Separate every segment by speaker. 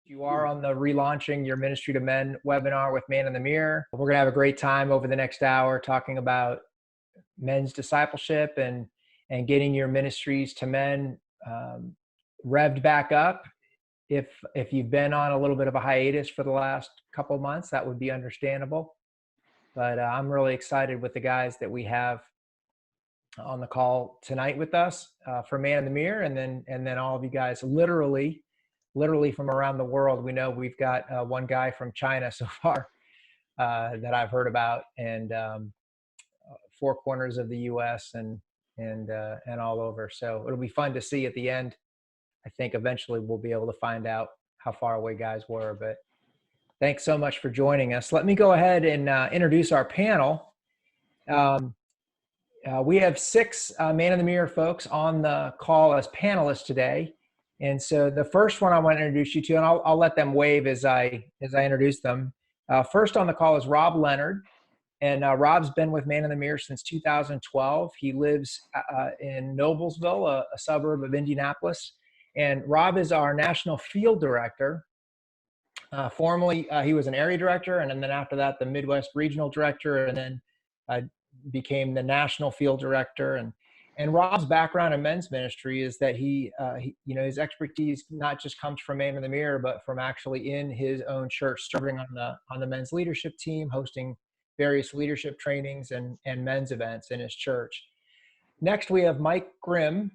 Speaker 1: You are on the Relaunching Your Ministry to Men webinar with Man in the Mirror. We're going to have a great time over the next hour talking about men's discipleship and getting your ministries to men revved back up. If you've been on a little bit of a hiatus for the last couple of months, that would be understandable. But I'm really excited with the guys that we have on the call tonight with us for Man in the Mirror, and then all of you guys literally from around the world. We know we've got one guy from China so far that I've heard about, and four corners of the U.S. and all over. So it'll be fun to see at the end. I think eventually we'll be able to find out how far away guys were. But thanks so much for joining us. Let me go ahead and introduce our panel. We have six Man in the Mirror folks on the call as panelists today. And so the first one I want to introduce you to, and I'll let them wave as I introduce them. First on the call is Rob Leonard, and Rob's been with Man in the Mirror since 2012. He lives in Noblesville, a suburb of Indianapolis, and Rob is our national field director. Formerly, he was an area director, and then after that, the Midwest regional director, and then became the national field director. And Rob's background in men's ministry is that he his expertise not just comes from Man in the Mirror, but from actually in his own church, serving on the men's leadership team, hosting various leadership trainings and men's events in his church. Next, we have Mike Grimm.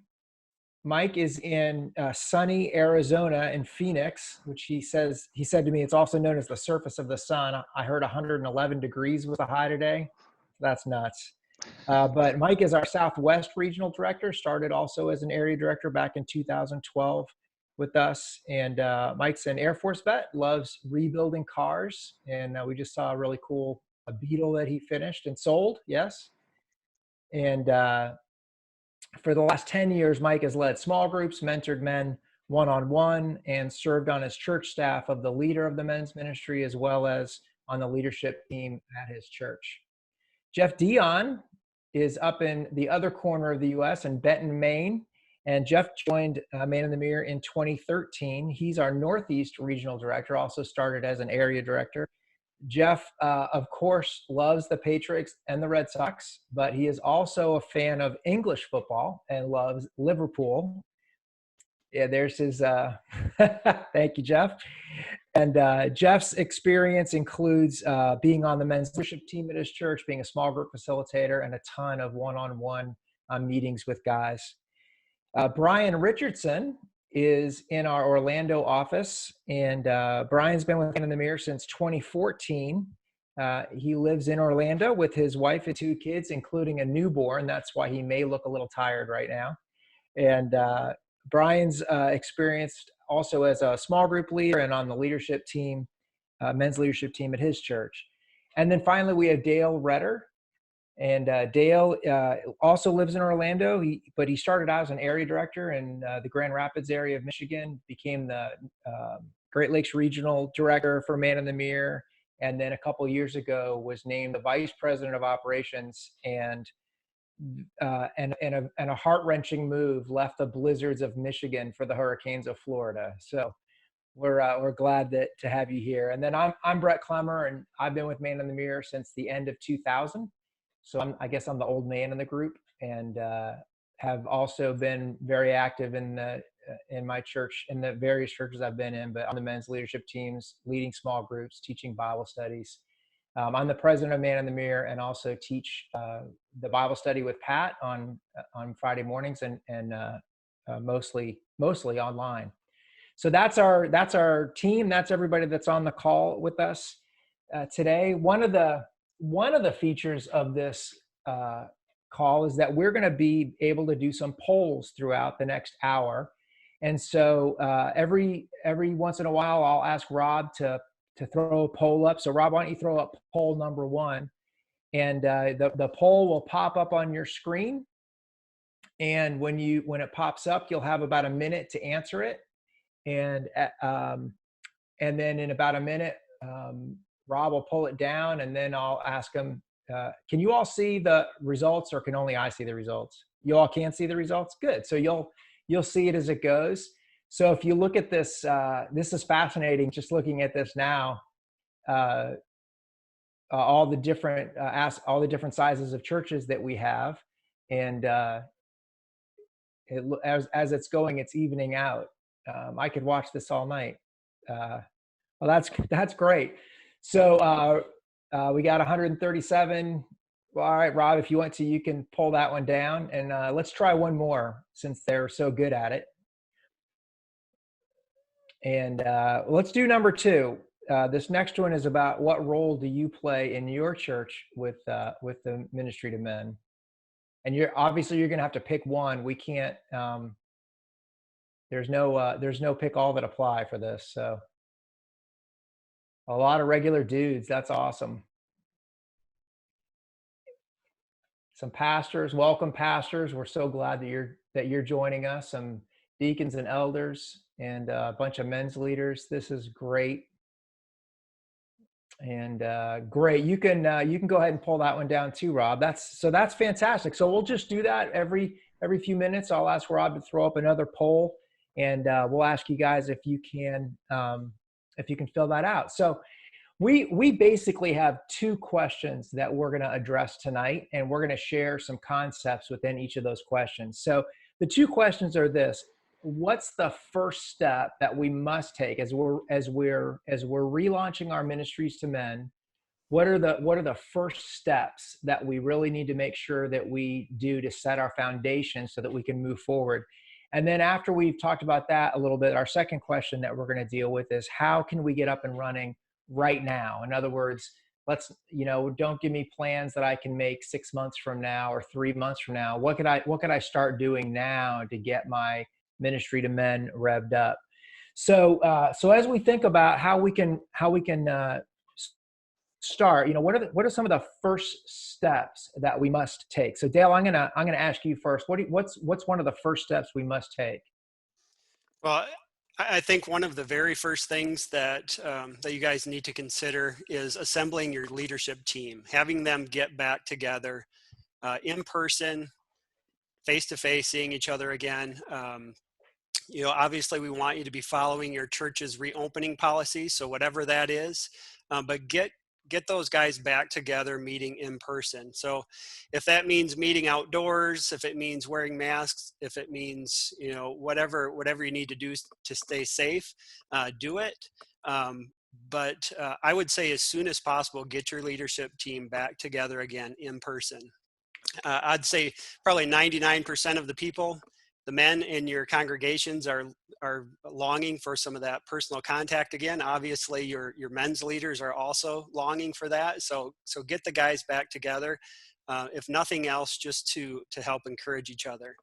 Speaker 1: Mike is in sunny Arizona in Phoenix, which he said to me, it's also known as the surface of the sun. I heard 111 degrees was the high today. That's nuts. But Mike is our Southwest Regional Director, started also as an area director back in 2012 with us. And Mike's an Air Force vet, loves rebuilding cars. And we just saw a really cool Beetle that he finished and sold, yes. And for the last 10 years, Mike has led small groups, mentored men one-on-one, and served on his church staff of the leader of the men's ministry, as well as on the leadership team at his church. Jeff Dion is up in the other corner of the U.S. in Benton, Maine. And Jeff joined Man in the Mirror in 2013. He's our Northeast Regional Director, also started as an area director. Jeff, of course, loves the Patriots and the Red Sox, but he is also a fan of English football and loves Liverpool. Yeah, there's his, thank you, Jeff. And Jeff's experience includes being on the men's leadership team at his church, being a small group facilitator, and a ton of one-on-one meetings with guys. Brian Richardson is in our Orlando office, and Brian's been with Man in the Mirror since 2014. He lives in Orlando with his wife and two kids, including a newborn. That's why he may look a little tired right now. And Brian's experienced also as a small group leader and on the leadership team, men's leadership team at his church. And then finally, we have Dale Redder. And Dale also lives in Orlando, but he started out as an area director in the Grand Rapids area of Michigan, became the Great Lakes Regional Director for Man in the Mirror, and then a couple of years ago was named the Vice President of Operations, and a heart-wrenching move, left the blizzards of Michigan for the hurricanes of Florida. So we're glad to have you here. And then I'm Brett Clemmer, and I've been with Man in the Mirror since the end of 2000. So I guess I'm the old man in the group, and have also been very active in my church, in the various churches I've been in, but on the men's leadership teams, leading small groups, teaching Bible studies. I'm the president of Man in the Mirror, and also teach the Bible study with Pat on Friday mornings, and mostly online. So that's our team. That's everybody that's on the call with us today. One of the features of this call is that we're going to be able to do some polls throughout the next hour. And so every once in a while, I'll ask Rob to throw a poll up. So Rob, why don't you throw up poll number 1? And the poll will pop up on your screen. And when it pops up, you'll have about a minute to answer it. And then in about a minute, Rob will pull it down, and then I'll ask him, can you all see the results, or can only I see the results? You all can see the results? Good. So you'll see it as it goes. So if you look at this, this is fascinating. Just looking at this now, uh, all the different sizes of churches that we have, and as it's going, it's evening out. I could watch this all night. Uh, well, that's great. So we got 137. Well, all right, Rob, if you want to, you can pull that one down, and let's try one more since they're so good at it. And let's do number two. This next one is about what role do you play in your church with the ministry to men? And you're obviously you're going to have to pick one. We can't. There's no pick all that apply for this. So a lot of regular dudes. That's awesome. Some pastors, welcome pastors. We're so glad that you're joining us. Some deacons and elders and a bunch of men's leaders. This is great. And great, you can go ahead and pull that one down too, Rob. That's fantastic. So we'll just do that every few minutes. I'll ask Rob to throw up another poll, and we'll ask you guys if you can fill that out. So we basically have two questions that we're going to address tonight, and we're going to share some concepts within each of those questions. So the two questions are this: what's the first step that we must take as we're relaunching our ministries to men? What are the first steps that we really need to make sure that we do to set our foundation so that we can move forward? And then after we've talked about that a little bit, our second question that we're going to deal with is how can we get up and running right now? In other words, don't give me plans that I can make 6 months from now or 3 months from now. What could I start doing now to get my ministry to men revved up? So as we think about how we can start, what are some of the first steps that we must take? So Dale, I'm gonna ask you first. What's one of the first steps we must take?
Speaker 2: Well, I think one of the very first things that that you guys need to consider is assembling your leadership team, having them get back together in person, face to face, seeing each other again. Obviously, we want you to be following your church's reopening policy, so whatever that is, but get those guys back together, meeting in person. So if that means meeting outdoors, if it means wearing masks, if it means whatever you need to do to stay safe, do it. But I would say as soon as possible, get your leadership team back together again in person. I'd say probably 99% of the people, the men in your congregations, are longing for some of that personal contact again. Obviously, your men's leaders are also longing for that. So get the guys back together, if nothing else, just to help encourage each other.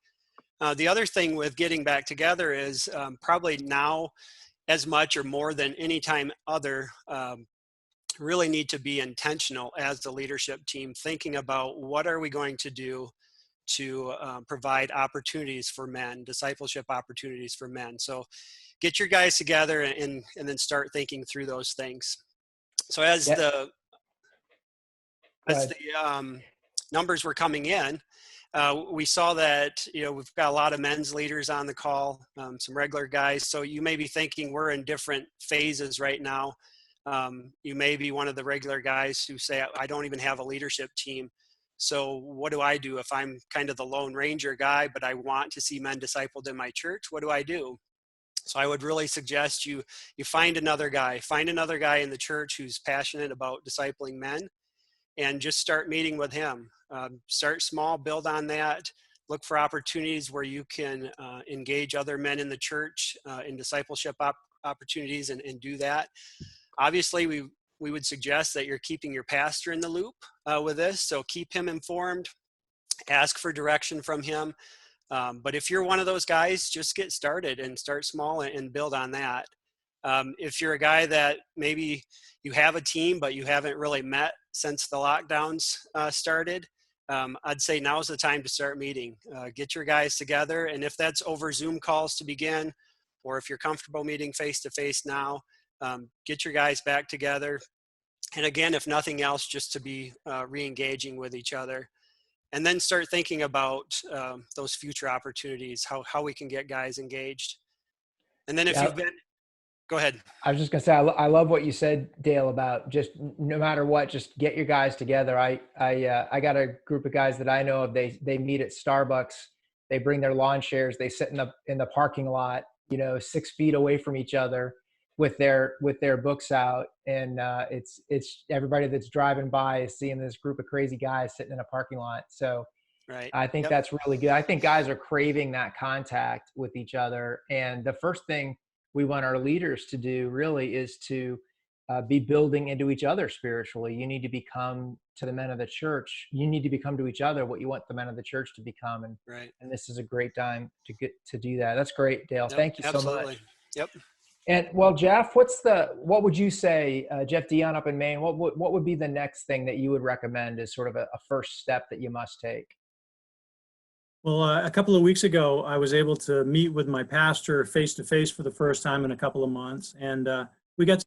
Speaker 2: The other thing with getting back together is probably now, as much or more than any time other, really need to be intentional as the leadership team, thinking about what are we going to do to provide opportunities for men, discipleship opportunities for men. So get your guys together and then start thinking through those things. So as
Speaker 1: Yeah.
Speaker 2: the numbers were coming in, we saw that we've got a lot of men's leaders on the call, some regular guys. So you may be thinking we're in different phases right now. You may be one of the regular guys who say, I don't even have a leadership team. So what do I do if I'm kind of the Lone Ranger guy, but I want to see men discipled in my church? What do I do? So I would really suggest you find another guy in the church who's passionate about discipling men, and just start meeting with him. Start small, build on that. Look for opportunities where you can engage other men in the church in discipleship opportunities and do that. Obviously, we would suggest that you're keeping your pastor in the loop with this. So keep him informed, ask for direction from him. But if you're one of those guys, just get started and start small and build on that. If you're a guy that maybe you have a team, but you haven't really met since the lockdowns started, I'd say now's the time to start meeting. Get your guys together. And if that's over Zoom calls to begin, or if you're comfortable meeting face-to-face now, get your guys back together. And again, if nothing else, just to be re-engaging with each other. And then start thinking about those future opportunities, how we can get guys engaged. And then if
Speaker 1: Yeah,
Speaker 2: you've been, go ahead.
Speaker 1: I was just gonna say, I love what you said, Dale, about just no matter what, just get your guys together. I got a group of guys that I know of. They meet at Starbucks. They bring their lawn chairs. They sit in the parking lot, 6 feet away from each other, with their books out, and it's everybody that's driving by is seeing this group of crazy guys sitting in a parking lot. So
Speaker 2: Right.
Speaker 1: I think
Speaker 2: Yep.
Speaker 1: that's really good. I think guys are craving that contact with each other. And the first thing we want our leaders to do really is to be building into each other spiritually. You need to become to the men of the church. You need to become to each other what you want the men of the church to become.
Speaker 2: Right.
Speaker 1: And this is a great time to get to do that. That's great, Dale.
Speaker 2: Yep.
Speaker 1: Thank you so much.
Speaker 2: Absolutely. Yep.
Speaker 1: And well, Jeff, what would you say, Jeff Dion up in Maine, what would be the next thing that you would recommend as sort of a first step that you must take?
Speaker 3: Well, a couple of weeks ago, I was able to meet with my pastor face to face for the first time in a couple of months, and we got to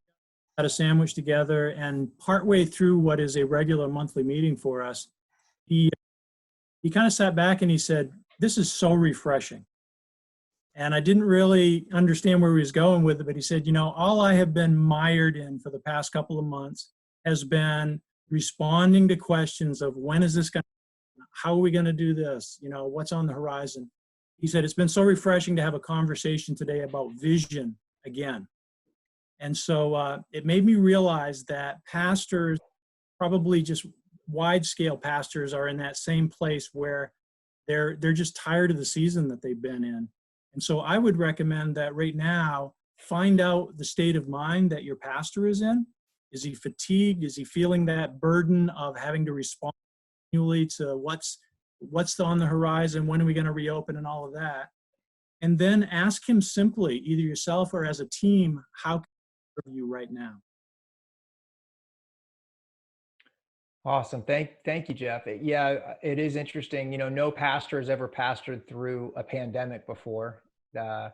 Speaker 3: have a sandwich together. And partway through what is a regular monthly meeting for us, he kind of sat back and he said, "This is so refreshing." And I didn't really understand where he was going with it, but he said, all I have been mired in for the past couple of months has been responding to questions of when is this going to, how are we going to do this? What's on the horizon? He said, it's been so refreshing to have a conversation today about vision again. And so it made me realize that pastors, probably just wide scale pastors, are in that same place where they're just tired of the season that they've been in. And so I would recommend that right now, find out the state of mind that your pastor is in. Is he fatigued? Is he feeling that burden of having to respond annually to what's on the horizon? When are we going to reopen and all of that? And then ask him simply, either yourself or as a team, how can I serve you right now?
Speaker 1: Awesome. Thank you, Jeff. Yeah, it is interesting. No pastor has ever pastored through a pandemic before. Uh,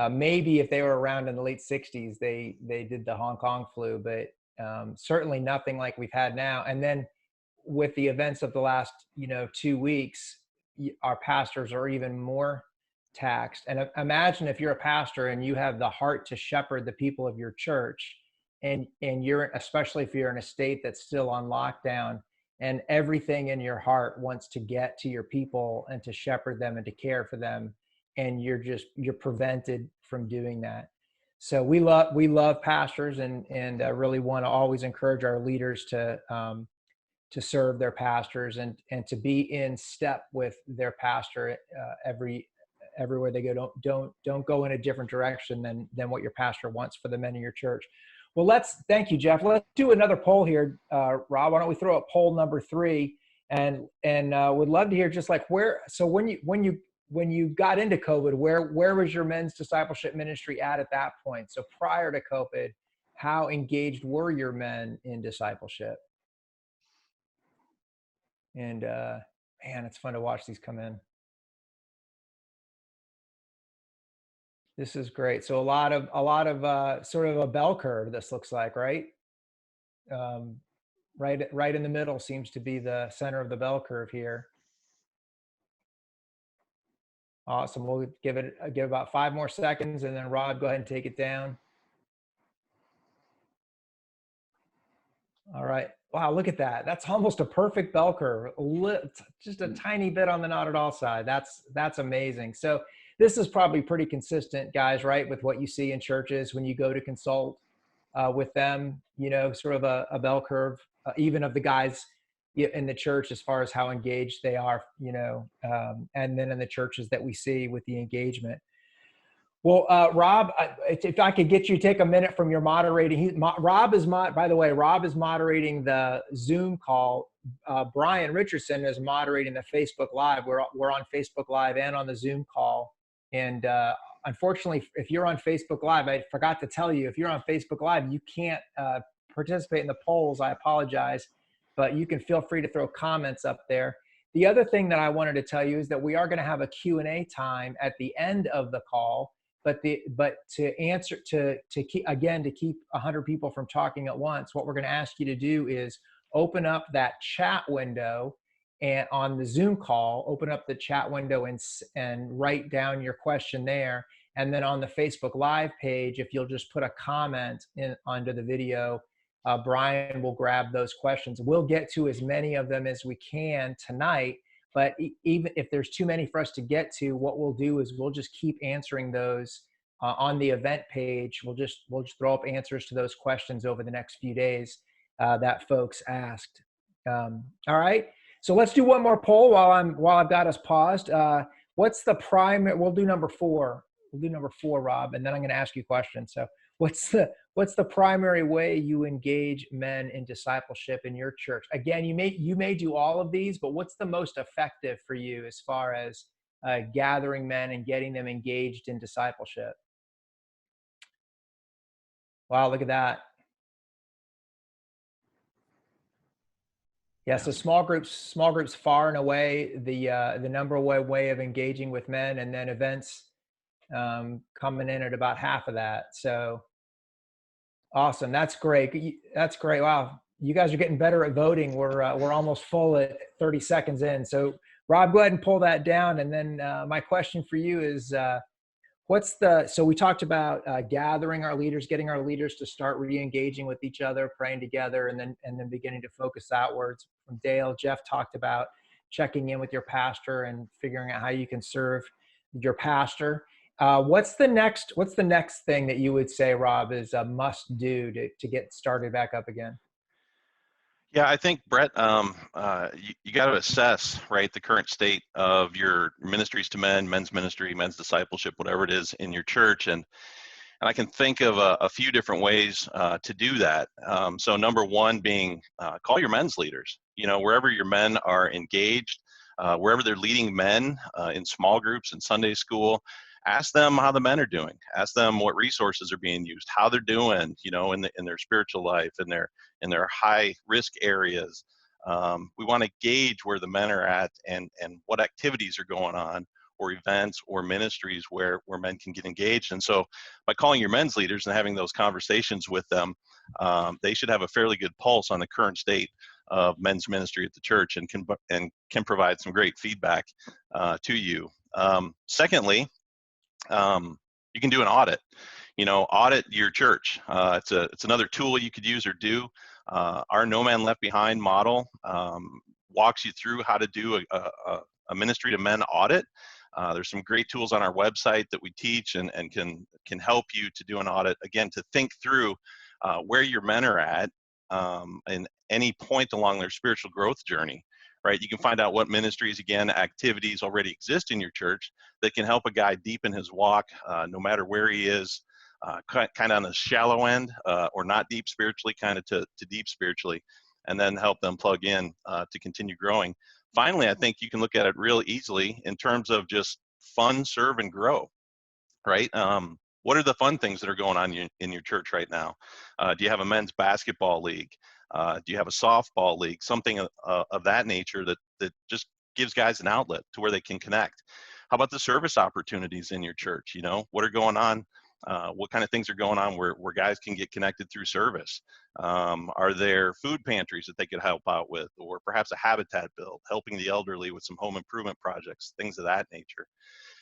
Speaker 1: Maybe if they were around in the late 60s, they did the Hong Kong flu, but certainly nothing like we've had now. And then with the events of the last 2 weeks, our pastors are even more taxed. And imagine if you're a pastor and you have the heart to shepherd the people of your church, and you're, especially if you're in a state that's still on lockdown, and everything in your heart wants to get to your people and to shepherd them and to care for them, and you're prevented from doing that. So we love pastors, and really want to always encourage our leaders to serve their pastors, and to be in step with their pastor everywhere they go. Don't go in a different direction than what your pastor wants for the men in your church. Well, thank you, Jeff. Let's do another poll here, Rob. Why don't we throw up poll number 3, and would love to hear just like where. So when you got into COVID, where was your men's discipleship ministry at that point? So prior to COVID, how engaged were your men in discipleship? And man, it's fun to watch these come in. This is great. So a lot of sort of a bell curve. This looks like, right? Um, right in the middle seems to be the center of the bell curve here. Awesome. We'll give about 5 more seconds, and then Rod, go ahead and take it down. All right. Wow, look at that. That's almost a perfect bell curve. Just a tiny bit on the not at all side. That's amazing. So this is probably pretty consistent, guys, right, with what you see in churches when you go to consult with them, sort of a bell curve, even of the guys in the church as far as how engaged they are, and then in the churches that we see with the engagement. Well, Rob, if I could get you to take a minute from your moderating. By the way, Rob is moderating the Zoom call. Brian Richardson is moderating the Facebook Live. We're on Facebook Live and on the Zoom call. And unfortunately, if you're on Facebook Live, I forgot to tell you, if you're on Facebook Live, you can't participate in the polls. I apologize, but you can feel free to throw comments up there. The other thing that I wanted to tell you is that we are going to have a Q&A time at the end of the call. But to keep 100 people from talking at once, what we're going to ask you to do is open up that chat window, and on the Zoom call, open up the chat window and write down your question there. And then on the Facebook Live page, if you'll just put a comment in under the video, Brian will grab those questions. We'll get to as many of them as we can tonight, but even if there's too many for us to get to, what we'll do is we'll just keep answering those on the event page. We'll just throw up answers to those questions over the next few days that folks asked. All right. So let's do one more poll while I've got us paused. What's the primary? We'll do number 4. We'll do number 4, Rob, and then I'm going to ask you questions. So what's the primary way you engage men in discipleship in your church? Again, you may do all of these, but what's the most effective for you as far as gathering men and getting them engaged in discipleship? Wow, look at that. Yeah, so small groups far and away the number one way of engaging with men, and then events coming in at about half of that. So awesome, that's great. That's great. Wow, you guys are getting better at voting. We're almost full at 30 seconds in. So Rob, go ahead and pull that down, and then my question for you is. So we talked about gathering our leaders, getting our leaders to start re-engaging with each other, praying together, and then beginning to focus outwards. From Dale, Jeff talked about checking in with your pastor and figuring out how you can serve your pastor. What's the next thing that you would say, Rob, is a must do to get started back up again?
Speaker 4: Yeah, I think, Brett, you got to assess, right, the current state of your ministries to men, men's ministry, men's discipleship, whatever it is in your church. And I can think of a few different ways to do that. So number one being call your men's leaders. Wherever your men are engaged, wherever they're leading men in small groups in Sunday school, ask them how the men are doing. Ask them what resources are being used, how they're doing, in their spiritual life, in their high risk areas. We want to gauge where the men are at and what activities are going on, or events or ministries where men can get engaged. And so by calling your men's leaders and having those conversations with them, they should have a fairly good pulse on the current state of men's ministry at the church and can provide some great feedback to you. Secondly, you can do an audit. Audit your church. It's another tool you could use or do. Our No Man Left Behind model walks you through how to do a ministry to men audit. There's some great tools on our website that we teach and can help you to do an audit, again, to think through where your men are at in any point along their spiritual growth journey. Right, you can find out what ministries, again, activities already exist in your church that can help a guy deepen his walk, no matter where he is, kind of on the shallow end or not deep spiritually, kind of to deep spiritually, and then help them plug in to continue growing. Finally, I think you can look at it real easily in terms of just fun, serve, and grow. Right? What are the fun things that are going on in your church right now? Do you have a men's basketball league? Do you have a softball league? Something of that nature that just gives guys an outlet to where they can connect. How about the service opportunities in your church? What are going on? What kind of things are going on where guys can get connected through service? Are there food pantries that they could help out with, or perhaps a habitat build, helping the elderly with some home improvement projects, things of that nature?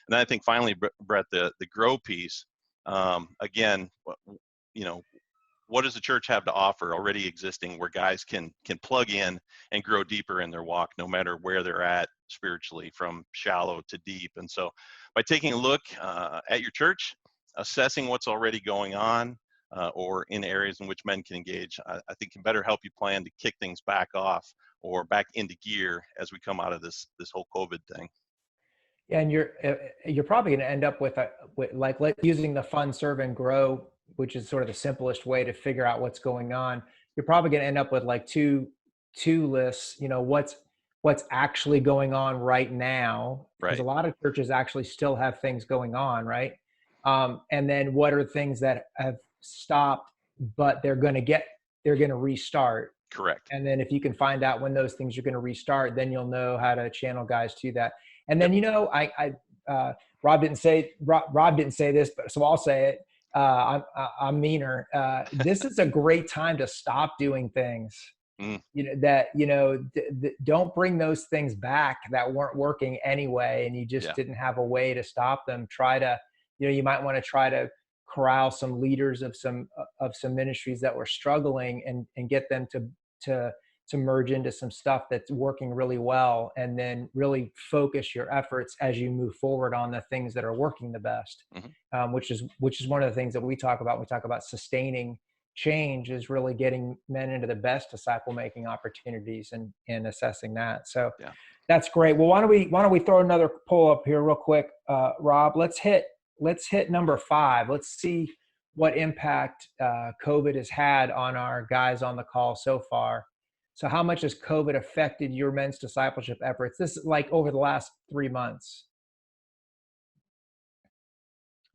Speaker 4: And then I think finally, Brett, the grow piece, again, what does the church have to offer already existing where guys can plug in and grow deeper in their walk, no matter where they're at spiritually, from shallow to deep? And so by taking a look at your church, assessing what's already going on or in areas in which men can engage, I think can better help you plan to kick things back off or back into gear as we come out of this whole COVID thing.
Speaker 1: Yeah, and you're probably going to end up with using the fun, serve, and grow, which is sort of the simplest way to figure out what's going on. You're probably going to end up with like two lists. What's actually going on right now, because a lot of churches actually still have things going on, right? And then what are things that have stopped, but they're going to restart.
Speaker 4: Correct.
Speaker 1: And then if you can find out when those things are going to restart, then you'll know how to channel guys to that. And then, Rob didn't say this, but so I'll say it. I'm meaner. This is a great time to stop doing things. Don't bring those things back that weren't working anyway, and you just didn't have a way to stop them. Try to, you might want to try to corral some leaders of some ministries that were struggling, and get them to merge into some stuff that's working really well, and then really focus your efforts as you move forward on the things that are working the best. Which is one of the things that we talk about when we talk about sustaining change, is really getting men into the best disciple making opportunities, and assessing that. So
Speaker 4: Yeah.
Speaker 1: that's great. Well, why don't we throw another poll up here real quick, Rob? Let's hit number 5. Let's see what impact COVID has had on our guys on the call so far. So how much has COVID affected your men's discipleship efforts? This is like over the last 3 months.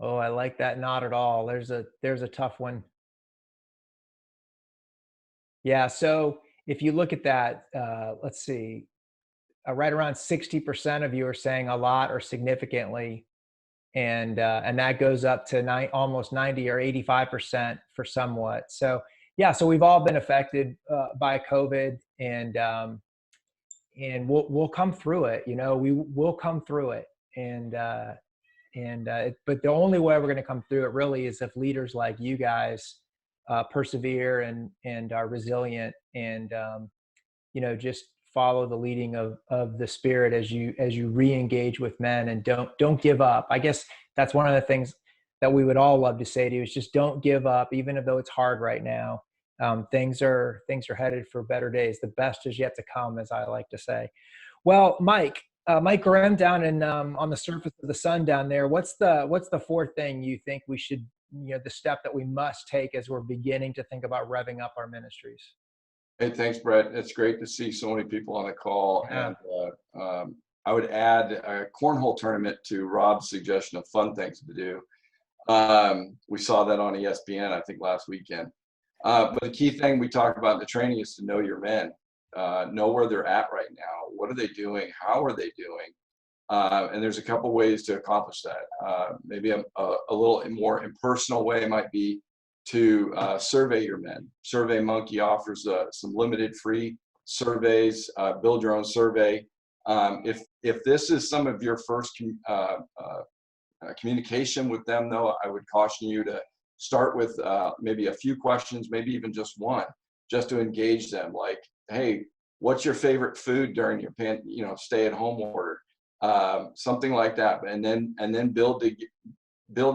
Speaker 1: Oh, I like that. Not at all. There's a tough one. Yeah. So if you look at that, let's see, right around 60% of you are saying a lot or significantly, and that goes up to almost 90 or 85% for somewhat. So yeah, so we've all been affected by COVID, and we'll come through it. We will come through it, but the only way we're going to come through it really is if leaders like you guys persevere and are resilient, and just follow the leading of the Spirit as you re-engage with men, and don't give up. I guess that's one of the things that we would all love to say to you, is just don't give up, even though it's hard right now. Things are headed for better days. The best is yet to come, as I like to say. Well, Mike Graham, down in on the surface of the sun down there, what's the fourth thing you think we should, the step that we must take as we're beginning to think about revving up our ministries?
Speaker 5: Hey, thanks, Brett. It's great to see so many people on the call.
Speaker 1: Yeah.
Speaker 5: And I would add a cornhole tournament to Rob's suggestion of fun things to do. We saw that on ESPN, I think, last weekend. But the key thing we talk about in the training is to know your men, know where they're at right now. What are they doing? How are they doing? And there's a couple ways to accomplish that. Maybe a little more impersonal way might be to survey your men. SurveyMonkey offers some limited free surveys. Build your own survey. If this is some of your first communication with them, though, I would caution you to start with maybe a few questions, maybe even just one, just to engage them. Like, hey, what's your favorite food during your stay-at-home order? Something like that, and then build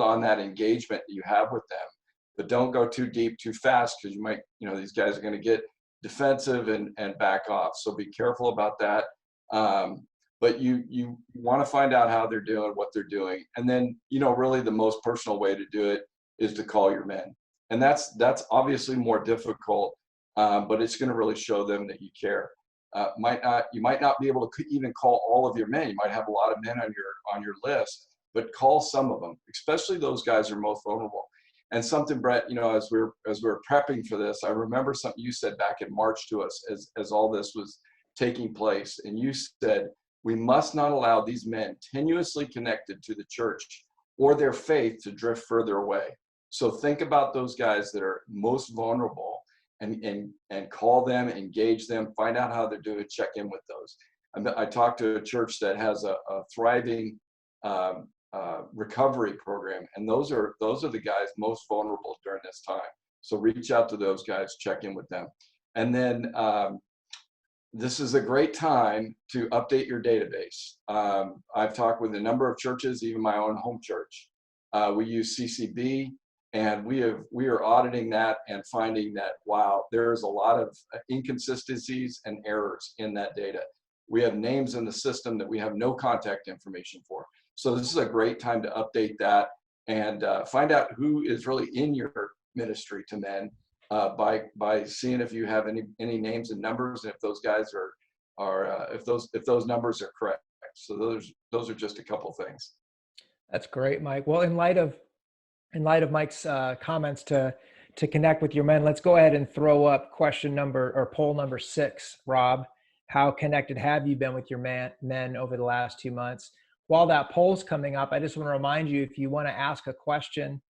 Speaker 5: on that engagement that you have with them. But don't go too deep too fast, because you might, these guys are going to get defensive and back off. So be careful about that. But you want to find out how they're doing, what they're doing. And then, really the most personal way to do it is to call your men. And that's obviously more difficult, but it's going to really show them that you care. You might not be able to even call all of your men. You might have a lot of men on your list, but call some of them, especially those guys who are most vulnerable. And something, Brett, as we're prepping for this, I remember something you said back in March to us as all this was taking place. And you said, we must not allow these men tenuously connected to the church or their faith to drift further away. So think about those guys that are most vulnerable, and call them, engage them, find out how they're doing, check in with those. I talked to a church that has a thriving recovery program, and those are the guys most vulnerable during this time. So reach out to those guys, check in with them. And then this is a great time to update your database. I've talked with a number of churches, even my own home church. We use CCB, and we are auditing that and finding that, wow, there's a lot of inconsistencies and errors in that data. We have names in the system that we have no contact information for. So this is a great time to update that and find out who is really in your ministry to men by seeing if you have any names and numbers, and if those guys are if those numbers are correct. So those are just a couple things.
Speaker 1: That's great, Mike. Well, in light of Mike's comments to connect with your men, let's go ahead and throw up poll number 6, Rob. How connected have you been with your men over the last 2 months? While that poll's coming up, I just want to remind you, if you want to ask a question,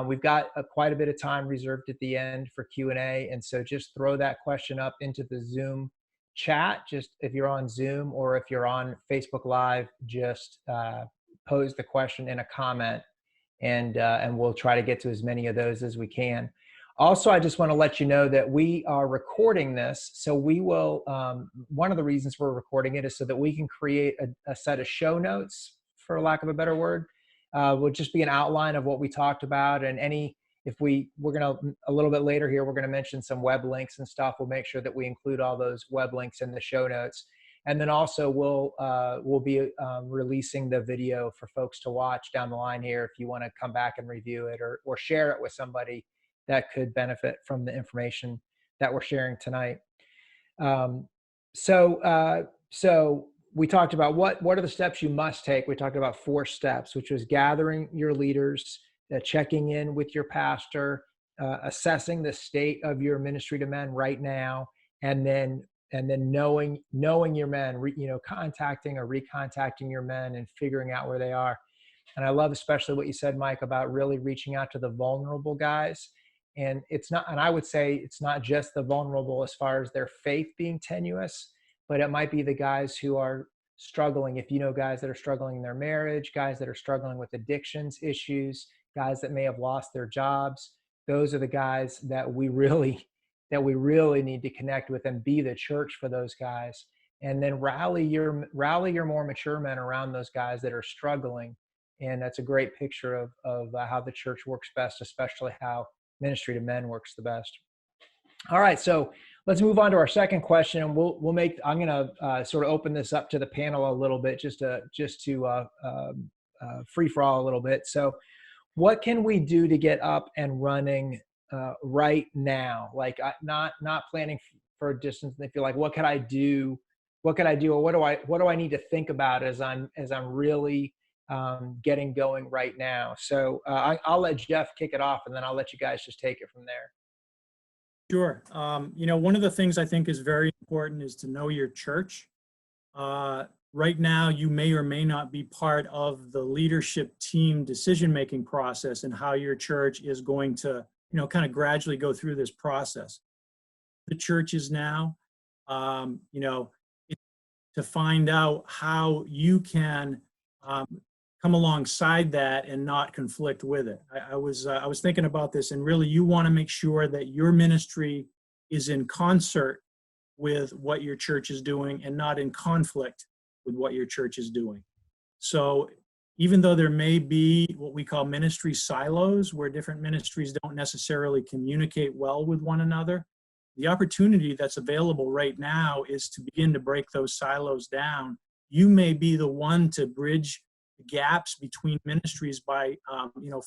Speaker 1: we've got quite a bit of time reserved at the end for Q&A. And so just throw that question up into the Zoom chat. Just if you're on Zoom, or if you're on Facebook Live, just pose the question in a comment, and we'll try to get to as many of those as we can. Also, I just want to let you know that we are recording this. So we will, one of the reasons we're recording it is so that we can create a set of show notes, for lack of a better word. Will just be an outline of what we talked about, and we're going to, a little bit later here, we're going to mention some web links and stuff. We'll make sure that we include all those web links in the show notes. And then also we'll be releasing the video for folks to watch down the line here if you want to come back and review it or share it with somebody that could benefit from the information that we're sharing tonight. So we talked about what are the steps you must take. We talked about 4 steps, which was gathering your leaders, checking in with your pastor, assessing the state of your ministry to men right now, and then knowing your men, contacting or recontacting your men and figuring out where they are. And I love especially what you said, Mike, about really reaching out to the vulnerable guys. And I would say it's not just the vulnerable as far as their faith being tenuous, but it might be the guys who are struggling. If you know guys that are struggling in their marriage, guys that are struggling with addictions issues, guys that may have lost their jobs, those are the guys that we really need to connect with and be the church for those guys. And then rally your more mature men around those guys that are struggling. And that's a great picture of how the church works best, especially how ministry to men works the best. All right, so let's move on to our second question. I'm going to sort of open this up to the panel a little bit, just to free for all a little bit. So, what can we do to get up and running right now? Like not planning for a distance. If you're like, what could I do? Or what do I need to think about as I'm really getting going right now? So I'll let Jeff kick it off, and then I'll let you guys just take it from there.
Speaker 3: Sure. One of the things I think is very important is to know your church. Right now, you may or may not be part of the leadership team decision-making process and how your church is going to, kind of gradually go through this process. The church is now, to find out how you can come alongside that and not conflict with it. I was thinking about this, and really you want to make sure that your ministry is in concert with what your church is doing and not in conflict with what your church is doing. So even though there may be what we call ministry silos, where different ministries don't necessarily communicate well with one another, the opportunity that's available right now is to begin to break those silos down. You may be the one to bridge the gaps between ministries by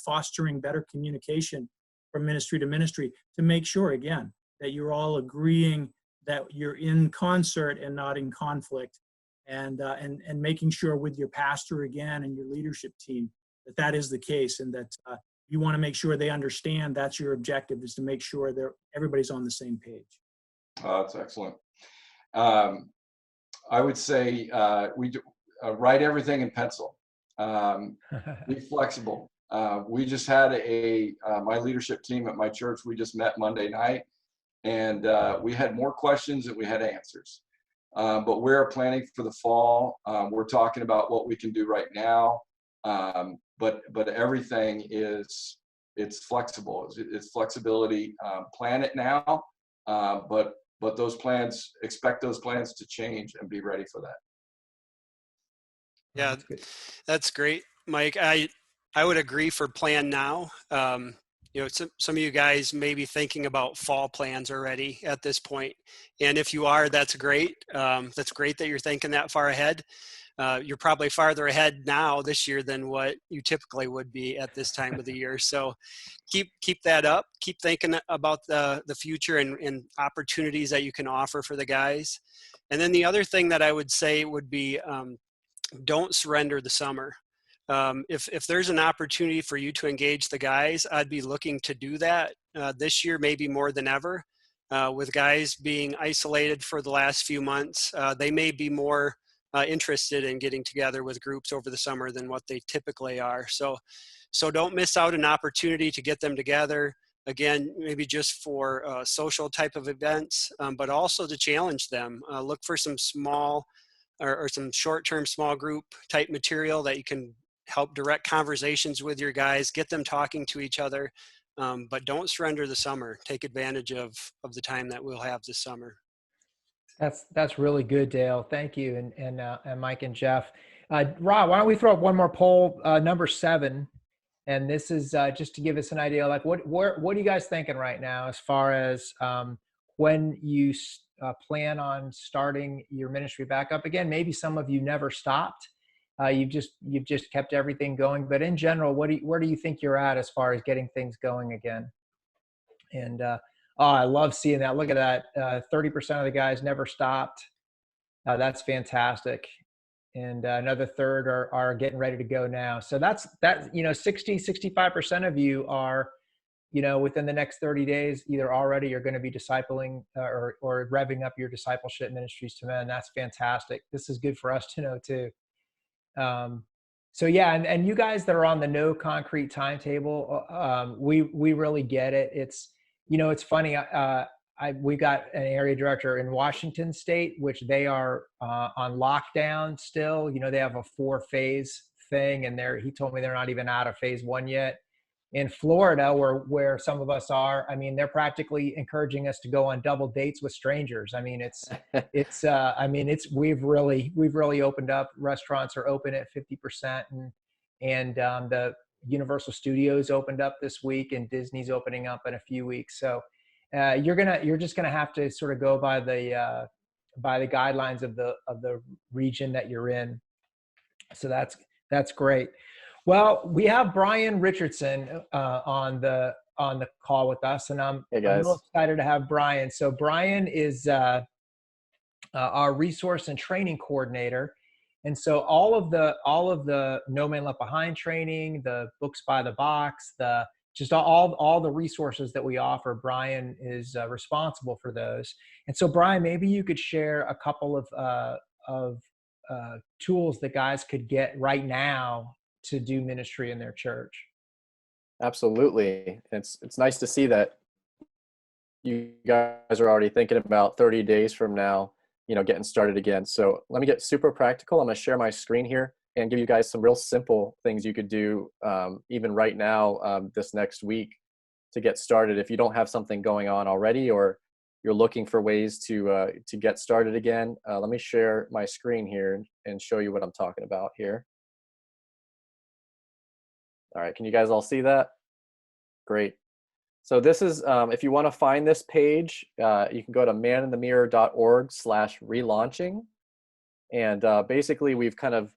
Speaker 3: fostering better communication from ministry to ministry, to make sure, again, that you're all agreeing that you're in concert and not in conflict, and making sure with your pastor, again, and your leadership team that is the case, and that you want to make sure they understand that's your objective, is to make sure everybody's on the same page.
Speaker 5: That's excellent. I would say we do, write everything in pencil. Be flexible. We just had my leadership team at my church, we just met Monday night, and we had more questions than we had answers. But we're planning for the fall. We're talking about what we can do right now. But everything it's flexible. It's flexibility. Plan it now, but expect those plans to change and be ready for that.
Speaker 2: Yeah, that's great, Mike. I would agree for plan now. Some of you guys may be thinking about fall plans already at this point. And if you are, that's great. That's great that you're thinking that far ahead. You're probably farther ahead now this year than what you typically would be at this time of the year. So keep that up. Keep thinking about the future and opportunities that you can offer for the guys. And then the other thing that I would say would be, don't surrender the summer. If there's an opportunity for you to engage the guys, I'd be looking to do that this year, maybe more than ever. With guys being isolated for the last few months, they may be more interested in getting together with groups over the summer than what they typically are. So don't miss out an opportunity to get them together. Again, maybe just for social type of events, but also to challenge them. Look for some small or some short-term small group type material that you can help direct conversations with your guys, get them talking to each other, but don't surrender the summer. Take advantage of the time that we'll have this summer.
Speaker 1: That's really good, Dale. Thank you, and Mike and Jeff. Rob, why don't we throw up one more poll, number 7, and this is just to give us an idea, like what are you guys thinking right now as far as when you plan on starting your ministry back up again? Maybe some of you never stopped. You've just kept everything going, but in general, where do you think you're at as far as getting things going again? And oh, I love seeing that. Look at that. 30% of the guys never stopped. That's fantastic. And another third are getting ready to go now. So that, 65% of you are, within the next 30 days, either already or going to be discipling or revving up your discipleship ministries to men. That's fantastic. This is good for us to know too. So yeah, and you guys that are on the no concrete timetable, we really get it. It's funny. We got an area director in Washington State, which they are on lockdown still. They have a 4-phase thing, and he told me they're not even out of phase 1 yet. In Florida, where some of us are, I mean, they're practically encouraging us to go on double dates with strangers. I mean, we've really opened up. Restaurants are open at 50%, and the Universal Studios opened up this week, and Disney's opening up in a few weeks. So you're just gonna have to sort of go by the guidelines of the region that you're in. So that's great. Well, we have Brian Richardson on the call with us, and I'm real excited to have Brian. So Brian is our resource and training coordinator, and so all of the No Man Left Behind training, the Books by the Box, all the resources that we offer, Brian is responsible for those. And so Brian, maybe you could share a couple of tools that guys could get right now to do ministry in their church.
Speaker 6: Absolutely. It's nice to see that you guys are already thinking about 30 days from now, getting started again. So let me get super practical. I'm going to share my screen here and give you guys some real simple things you could do even right now this next week to get started. If you don't have something going on already, or you're looking for ways to get started again, let me share my screen here and show you what I'm talking about here. All right, can you guys all see that? Great. So this is, if you want to find this page, you can go to maninthemilror.org/relaunching. And basically, we've kind of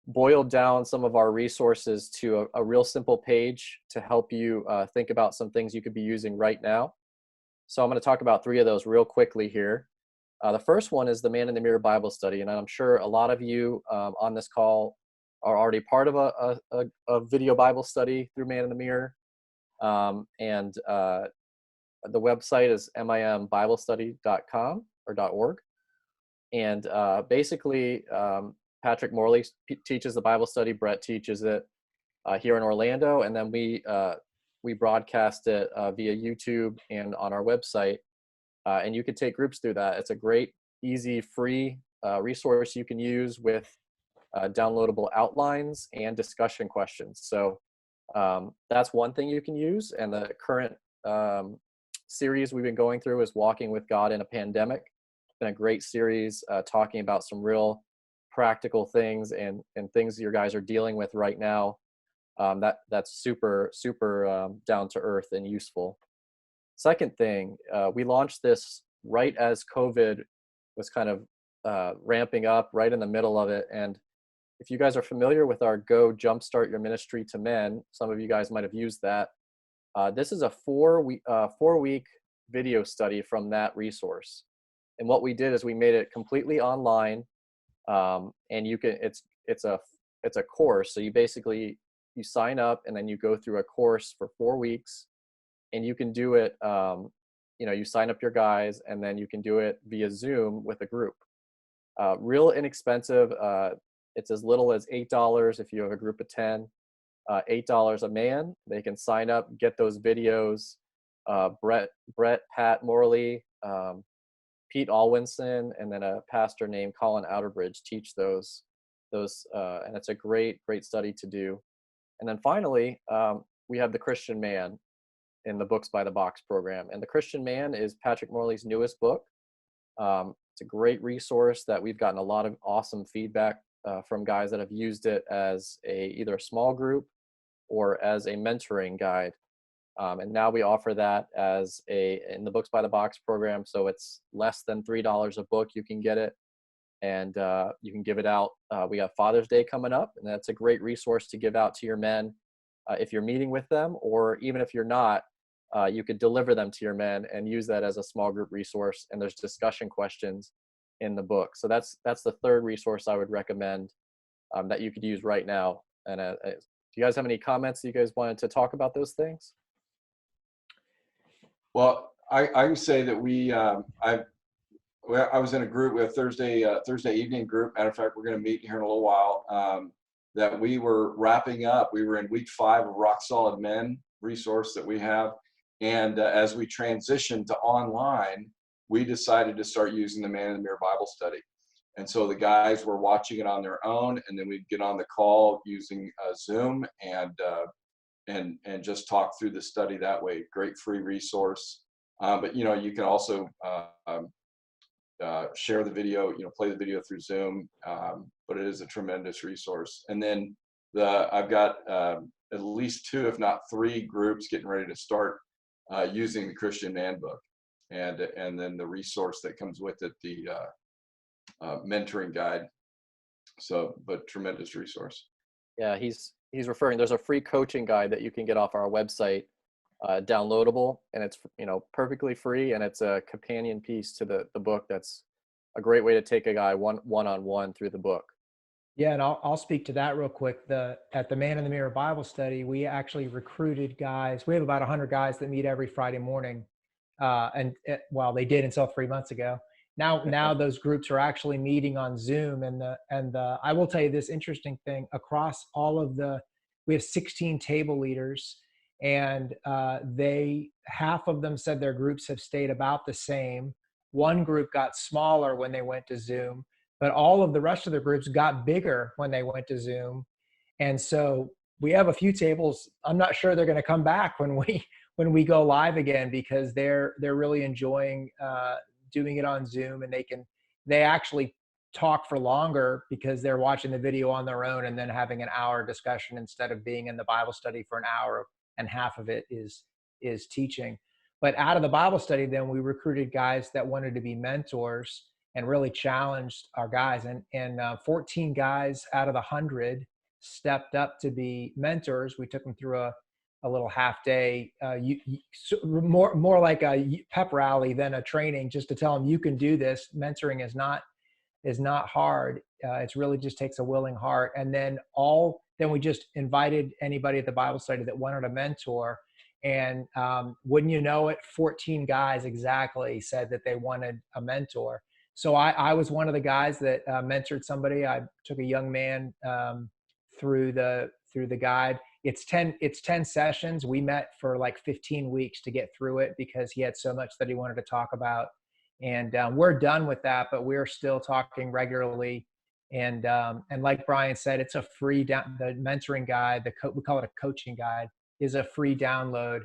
Speaker 6: boiled down some of our resources to a real simple page to help you think about some things you could be using right now. So I'm going to talk about 3 of those real quickly here. The first one is the Man in the Mirror Bible Study. And I'm sure a lot of you on this call are already part of a video Bible study through Man in the Mirror. And the website is mimbiblestudy.com or .org. And basically, Patrick Morley teaches the Bible study. Brett teaches it here in Orlando. And then we broadcast it via YouTube and on our website. And you can take groups through that. It's a great, easy, free resource you can use with downloadable outlines and discussion questions. So that's one thing you can use. And the current series we've been going through is Walking with God in a Pandemic. It's been a great series talking about some real practical things and things your guys are dealing with right now. That's super down to earth and useful. Second thing, we launched this right as COVID was kind of ramping up, right in the middle of it. And if you guys are familiar with our Go Jumpstart Your Ministry to Men, some of you guys might have used that. This is a 4-week video study from that resource. And what we did is we made it completely online, and you can it's a course. So you sign up and then you go through a course for 4 weeks, and you can do it. You sign up your guys, and then you can do it via Zoom with a group. Real inexpensive. It's as little as $8 if you have a group of 10, $8 a man. They can sign up, get those videos. Brett, Pat Morley, Pete Alwinson, and then a pastor named Colin Outerbridge teach those those, and it's a great study to do. And then finally, we have The Christian Man in the Books by the Box program. And The Christian Man is Patrick Morley's newest book. It's a great resource that we've gotten a lot of awesome feedback from guys that have used it as either a small group or as a mentoring guide. And now we offer that in the Books by the Box program. So it's less than $3 a book. You can get it, and you can give it out. We have Father's Day coming up, and that's a great resource to give out to your men if you're meeting with them, or even if you're not, you could deliver them to your men and use that as a small group resource. And there's discussion questions in the book. So that's the third resource I would recommend that you could use right now. And do you guys have any comments you guys wanted to talk about those things?
Speaker 5: Well, I can say that I was in a group with Thursday evening group. Matter of fact, we're going to meet here in a little while. That we were wrapping up. We were in week 5 of Rock Solid Men resource that we have. And as we transitioned to online, we decided to start using the Man in the Mirror Bible Study. And so the guys were watching it on their own, and then we'd get on the call using Zoom and just talk through the study that way. Great free resource. But you can also share the video, play the video through Zoom. But it is a tremendous resource. And then I've got at least 2, if not 3 groups getting ready to start using the Christian Man book, and then the resource that comes with it, the mentoring guide. So, but tremendous resource.
Speaker 6: Yeah, he's referring. There's a free coaching guide that you can get off our website, downloadable, and it's perfectly free, and it's a companion piece to the book. That's a great way to take a guy one-on-one through the book.
Speaker 1: Yeah, and I'll speak to that real quick. At the Man in the Mirror Bible Study, we actually recruited guys. We have about 100 guys that meet every Friday morning, well, they did until 3 months ago. Now those groups are actually meeting on Zoom, and I will tell you this interesting thing. Across all of we have 16 table leaders, and half of them said their groups have stayed about the same. One group got smaller when they went to Zoom, but all of the rest of the groups got bigger when they went to Zoom. And so we have a few tables. I'm not sure they're going to come back when we go live again, because they're really enjoying doing it on Zoom, and they actually talk for longer because they're watching the video on their own and then having an hour discussion instead of being in the Bible study for an hour, and half of it is teaching. But out of the Bible study, then we recruited guys that wanted to be mentors and really challenged our guys. And 14 guys out of the 100 stepped up to be mentors. We took them through a little half day, more like a pep rally than a training, just to tell them you can do this. Mentoring is not hard. It's really just takes a willing heart. And then we just invited anybody at the Bible study that wanted a mentor. And wouldn't you know it, 14 guys exactly said that they wanted a mentor. So I was one of the guys that mentored somebody. I took a young man through the guide. It's 10 sessions. We met for like 15 weeks to get through it because he had so much that he wanted to talk about. And we're done with that, but we're still talking regularly. And like Brian said, it's a free the mentoring guide. We call it a coaching guide, is a free download.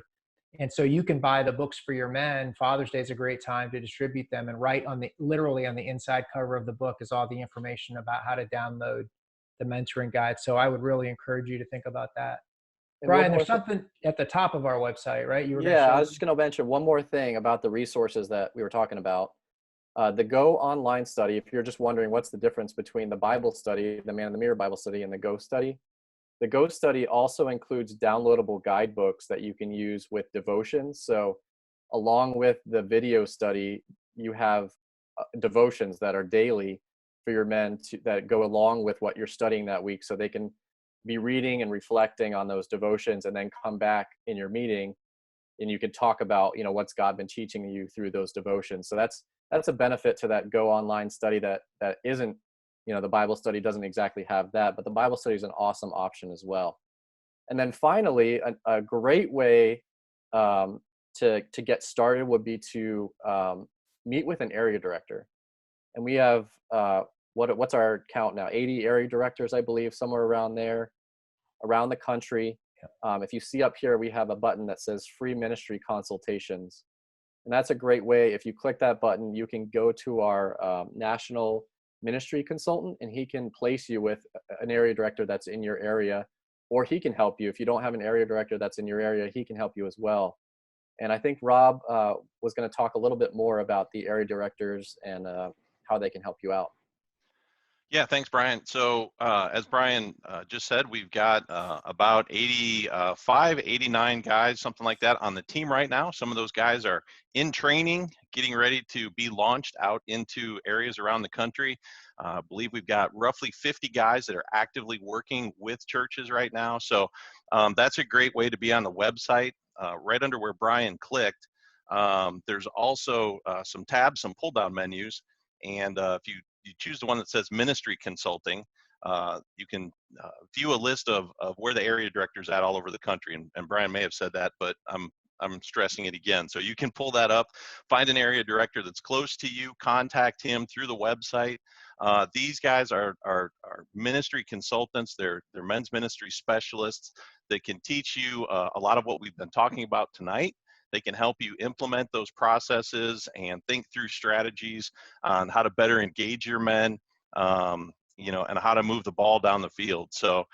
Speaker 1: And so you can buy the books for your men. Father's Day is a great time to distribute them. And literally on the inside cover of the book is all the information about how to download the mentoring guide. So I would really encourage you to think about that. And Brian, there's something at the top of our website, right?
Speaker 6: I was just going to mention one more thing about the resources that we were talking about. The Go Online study, if you're just wondering what's the difference between the Bible study, the Man in the Mirror Bible study, and the Go study. The Go study also includes downloadable guidebooks that you can use with devotions. So along with the video study, you have devotions that are daily for your men that go along with what you're studying that week. So they can be reading and reflecting on those devotions and then come back in your meeting and you can talk about, what's God been teaching you through those devotions. So that's a benefit to that Go Online study that isn't, the Bible study doesn't exactly have that, but the Bible study is an awesome option as well. And then finally, a great way to get started would be to meet with an area director. And we have what's our count now? 80 area directors, I believe, somewhere around there, around the country. If you see up here, we have a button that says free ministry consultations. And that's a great way. If you click that button, you can go to our national ministry consultant, and he can place you with an area director that's in your area, or he can help you. If you don't have an area director that's in your area, he can help you as well. And I think Rob was going to talk a little bit more about the area directors and how they can help you out.
Speaker 4: Yeah, thanks, Brian. So as Brian just said, we've got about 85, 89 guys, something like that, on the team right now. Some of those guys are in training, getting ready to be launched out into areas around the country. I believe we've got roughly 50 guys that are actively working with churches right now. So that's a great way to be on the website. Right under where Brian clicked, there's also some tabs, some pull-down menus. And if you choose the one that says ministry consulting, you can view a list of where the area director's at all over the country. And Brian may have said that, but I'm stressing it again. So you can pull that up, find an area director that's close to you, contact him through the website. These guys are ministry consultants. They're men's ministry specialists that can teach you a lot of what we've been talking about tonight. They can help you implement those processes and think through strategies on how to better engage your men, and how to move the ball down the field. So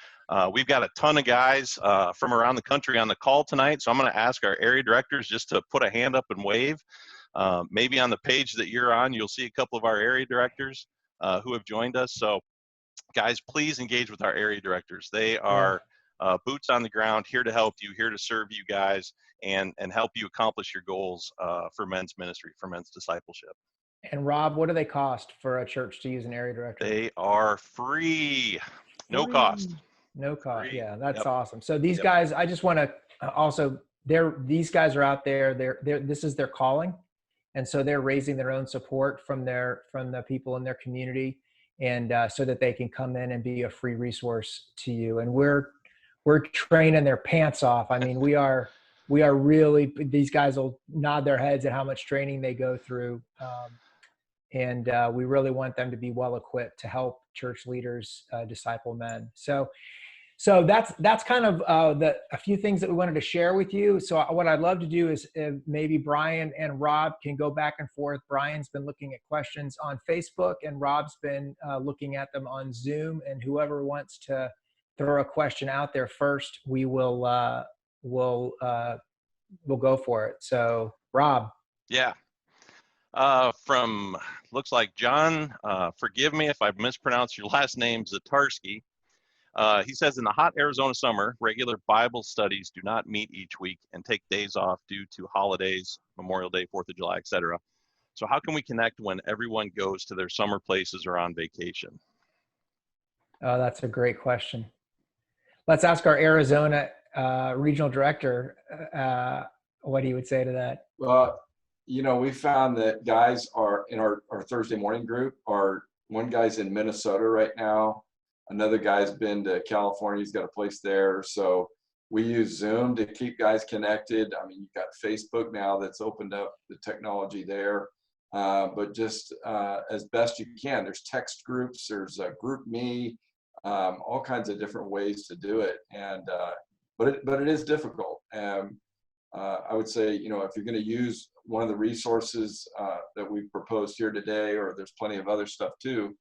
Speaker 4: we've got a ton of guys from around the country on the call tonight. So I'm going to ask our area directors just to put a hand up and wave. Maybe on the page that you're on, you'll see a couple of our area directors who have joined us. So guys, please engage with our area directors. They are boots on the ground, here to help you, here to serve you guys, and help you accomplish your goals for men's ministry, for men's discipleship.
Speaker 1: And Rob, what do they cost for a church to use an area director?
Speaker 4: They are free. No cost.
Speaker 1: No cost.
Speaker 4: Free.
Speaker 1: Yeah, that's
Speaker 4: Yep.
Speaker 1: awesome. So these guys, I just want to also, these guys are out there. This is their calling, and so they're raising their own support from the people in their community, and so that they can come in and be a free resource to you. And we're training their pants off. I mean, we are really, these guys will nod their heads at how much training they go through. And we really want them to be well equipped to help church leaders disciple men. So that's kind of a few things that we wanted to share with you. So what I'd love to do is maybe Brian and Rob can go back and forth. Brian's been looking at questions on Facebook, and Rob's been looking at them on Zoom. And whoever wants to throw a question out there first, we will we'll go for it. So Rob.
Speaker 4: Yeah. From, looks like John, forgive me if I've mispronounced your last name, Zatarsky. He says, in the hot Arizona summer, regular Bible studies do not meet each week and take days off due to holidays, Memorial Day, 4th of July, etc. So how can we connect when everyone goes to their summer places or on vacation?
Speaker 1: Oh, that's a great question. Let's ask our Arizona regional director what he would say to that.
Speaker 5: Well, we found that guys are in our Thursday morning group. One guy's in Minnesota right now. Another guy's been to California. He's got a place there. So we use Zoom to keep guys connected. I mean, you've got Facebook now that's opened up the technology there. But just as best you can, there's text groups, there's a group me, all kinds of different ways to do it. And but it is difficult. I would say, if you're going to use one of the resources that we've proposed here today, or there's plenty of other stuff too,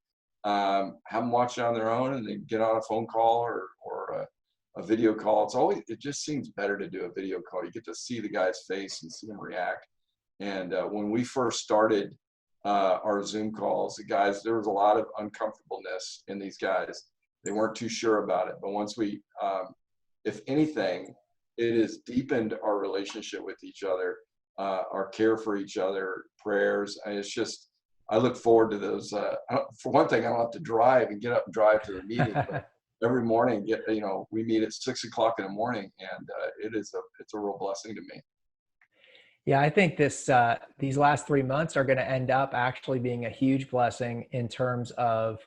Speaker 5: have them watch it on their own and then get on a phone call or a video call. It just seems better to do a video call. You get to see the guy's face and see him react. And when we first started our Zoom calls, the guys, there was a lot of uncomfortableness in these guys. They weren't too sure about it. But once we, if anything, it has deepened our relationship with each other, our care for each other, prayers. And it's just, I look forward to those. For one thing, I don't have to drive and get up and drive to the meeting. But every morning, we meet at 6 o'clock in the morning, and it's a real blessing to me.
Speaker 1: Yeah, I think these last 3 months are going to end up actually being a huge blessing in terms of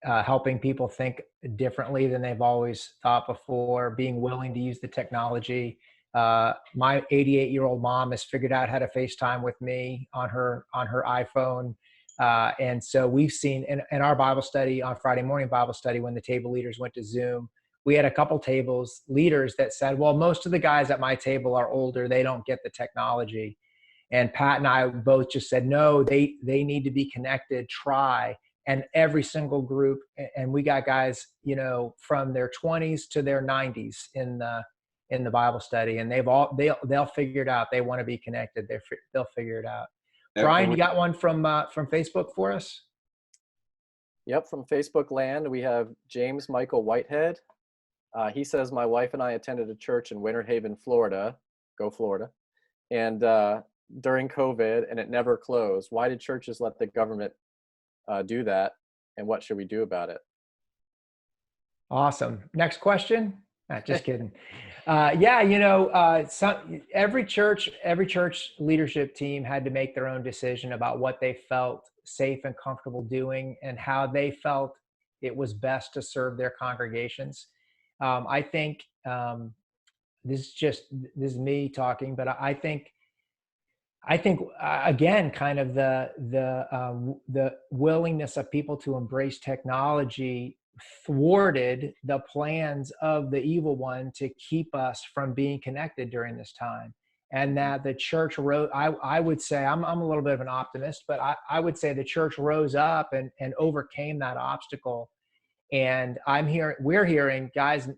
Speaker 1: helping people think differently than they've always thought before, being willing to use the technology. My 88-year-old mom has figured out how to FaceTime with me on her iPhone. And so we've seen in our Bible study on Friday morning Bible study, when the table leaders went to Zoom, we had a couple tables leaders that said, well, most of the guys at my table are older. They don't get the technology. And Pat and I both just said, no, they need to be connected, try. And every single group, and we got guys, from their 20s to their 90s in the Bible study, and they'll figure it out. They want to be connected. They'll figure it out. Brian, you got one from Facebook for us?
Speaker 6: Yep, from Facebook land, we have James Michael Whitehead. He says, my wife and I attended a church in Winter Haven, Florida. Go Florida. And during COVID, and it never closed. Why did churches let the government do that? And what should we do about it?
Speaker 1: Awesome. Next question. Just kidding. Every church leadership team had to make their own decision about what they felt safe and comfortable doing and how they felt it was best to serve their congregations. I think this is me talking, but I think again, kind of the willingness of people to embrace technology thwarted the plans of the evil one to keep us from being connected during this time. And that the church I would say, I'm a little bit of an optimist, but I would say the church rose up and overcame that obstacle. And we're hearing, guys,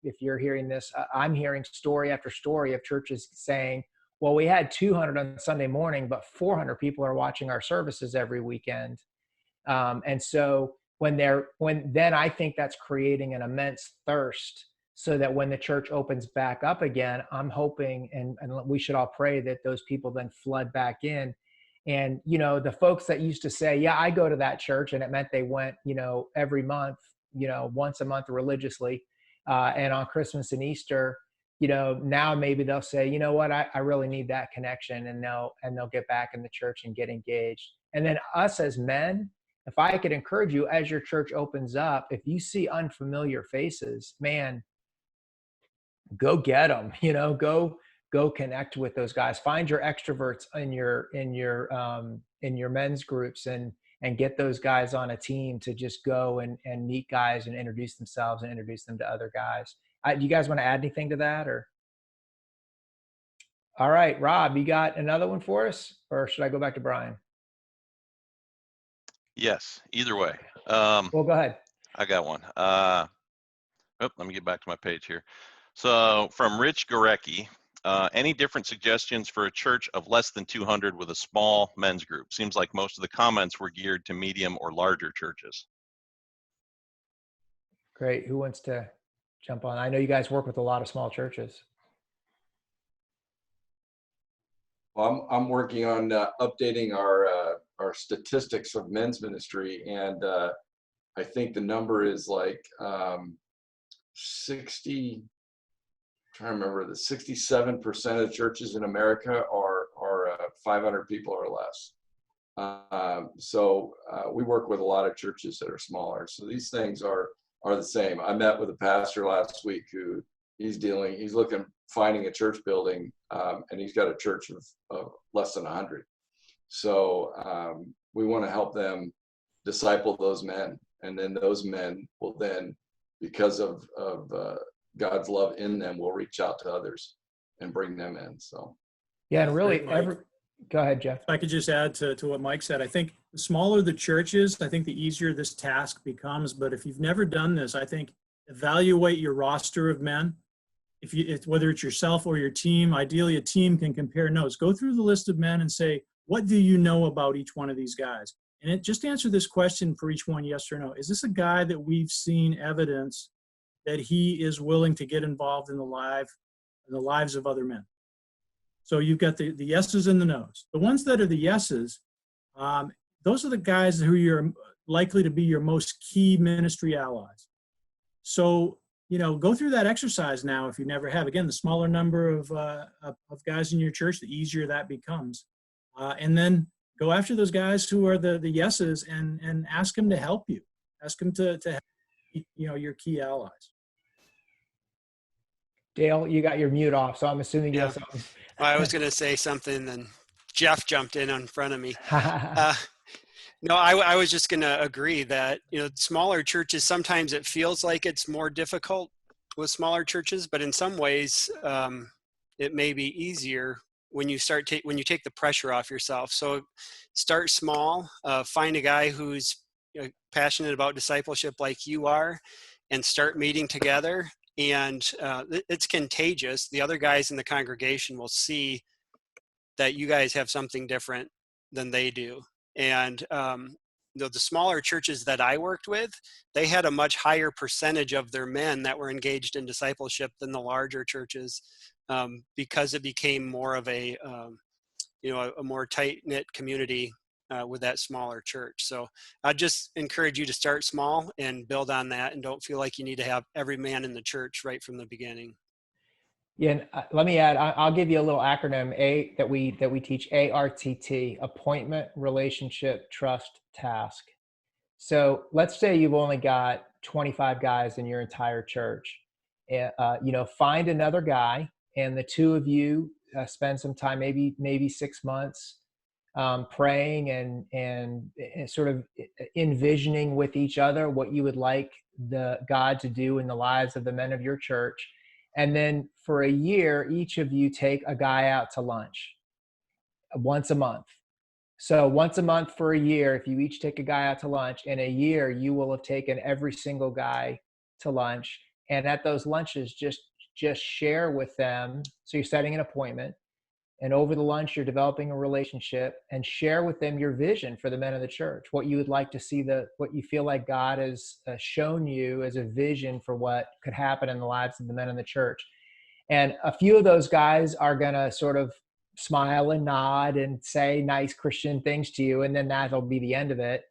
Speaker 1: if you're hearing this, I'm hearing story after story of churches saying, well, we had 200 on Sunday morning, but 400 people are watching our services every weekend. And so then I think that's creating an immense thirst, so that when the church opens back up again, I'm hoping, and we should all pray that those people then flood back in. And, the folks that used to say, yeah, I go to that church, and it meant they went, every month, once a month religiously, and on Christmas and Easter, now maybe they'll say, you know what, I really need that connection, and they'll get back in the church and get engaged. And then us as men, if I could encourage you, as your church opens up, if you see unfamiliar faces, man, go get them, go connect with those guys. Find your extroverts in your men's groups and get those guys on a team to just go and meet guys and introduce themselves and introduce them to other guys. Do you guys want to add anything to that, or? All right, Rob, you got another one for us, or should I go back to Brian?
Speaker 4: Yes, either way.
Speaker 1: Well, go ahead.
Speaker 4: I got one. Let me get back to my page here. So from Rich Gorecki, any different suggestions for a church of less than 200 with a small men's group? Seems like most of the comments were geared to medium or larger churches.
Speaker 1: Great. Who wants to jump on? I know you guys work with a lot of small churches.
Speaker 5: Well, I'm working on updating our statistics of men's ministry, and I think the number is like 60. I'm trying to remember, the 67% of churches in America are 500 people or less. So we work with a lot of churches that are smaller. So these things are the same. I met with a pastor last week who he's finding a church building, and he's got a church of less than 100. So we want to help them disciple those men, and then those men will then, because of God's love in them, will reach out to others and bring them in. So
Speaker 1: yeah, and really, go ahead, Jeff.
Speaker 3: If I could just add to what Mike said, I think the smaller the churches, I think the easier this task becomes. But if you've never done this, I think evaluate your roster of men. Whether it's yourself or your team, ideally a team can compare notes. Go through the list of men and say, what do you know about each one of these guys? And just answer this question for each one, yes or no. Is this a guy that we've seen evidence that he is willing to get involved in the lives of other men? So you've got the yeses and the nos. The ones that are the yeses, those are the guys who you're likely to be your most key ministry allies. So, go through that exercise now if you never have. Again, the smaller number of guys in your church, the easier that becomes. And then go after those guys who are the yeses and ask them to help you. Ask them to help, your key allies.
Speaker 1: Dale, you got your mute off, so I'm assuming you have something.
Speaker 2: I was going to say something, and Jeff jumped in front of me. No, I was just going to agree that, smaller churches, sometimes it feels like it's more difficult with smaller churches, but in some ways, it may be easier when you when you take the pressure off yourself. So start small, find a guy who's passionate about discipleship like you are, and start meeting together. And it's contagious. The other guys in the congregation will see that you guys have something different than they do. And the smaller churches that I worked with, they had a much higher percentage of their men that were engaged in discipleship than the larger churches, because it became more of a more tight-knit community with that smaller church. So I just encourage you to start small and build on that, and don't feel like you need to have every man in the church right from the beginning.
Speaker 1: Yeah, and let me add. I'll give you a little acronym that we teach: ARTT: Appointment, Relationship, Trust, Task. So let's say you've only got 25 guys in your entire church. Find another guy, and the two of you spend some time, maybe 6 months, praying and sort of envisioning with each other what you would like the God to do in the lives of the men of your church. And then for a year, each of you take a guy out to lunch once a month. So once a month for a year, if you each take a guy out to lunch, in a year, you will have taken every single guy to lunch. And at those lunches, just share with them. So you're setting an appointment, and over the lunch, you're developing a relationship, and share with them your vision for the men of the church, what you would like to see, what you feel like God has shown you as a vision for what could happen in the lives of the men in the church. And a few of those guys are going to sort of smile and nod and say nice Christian things to you, and then that'll be the end of it.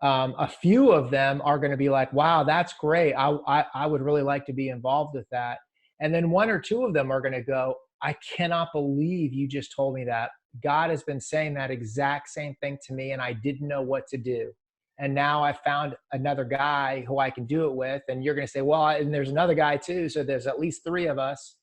Speaker 1: A few of them are going to be like, wow, that's great. I would really like to be involved with that. And then one or two of them are going to go, I cannot believe you just told me that. God has been saying that exact same thing to me, and I didn't know what to do. And now I found another guy who I can do it with. And you're going to say, well, and there's another guy too. So there's at least three of us.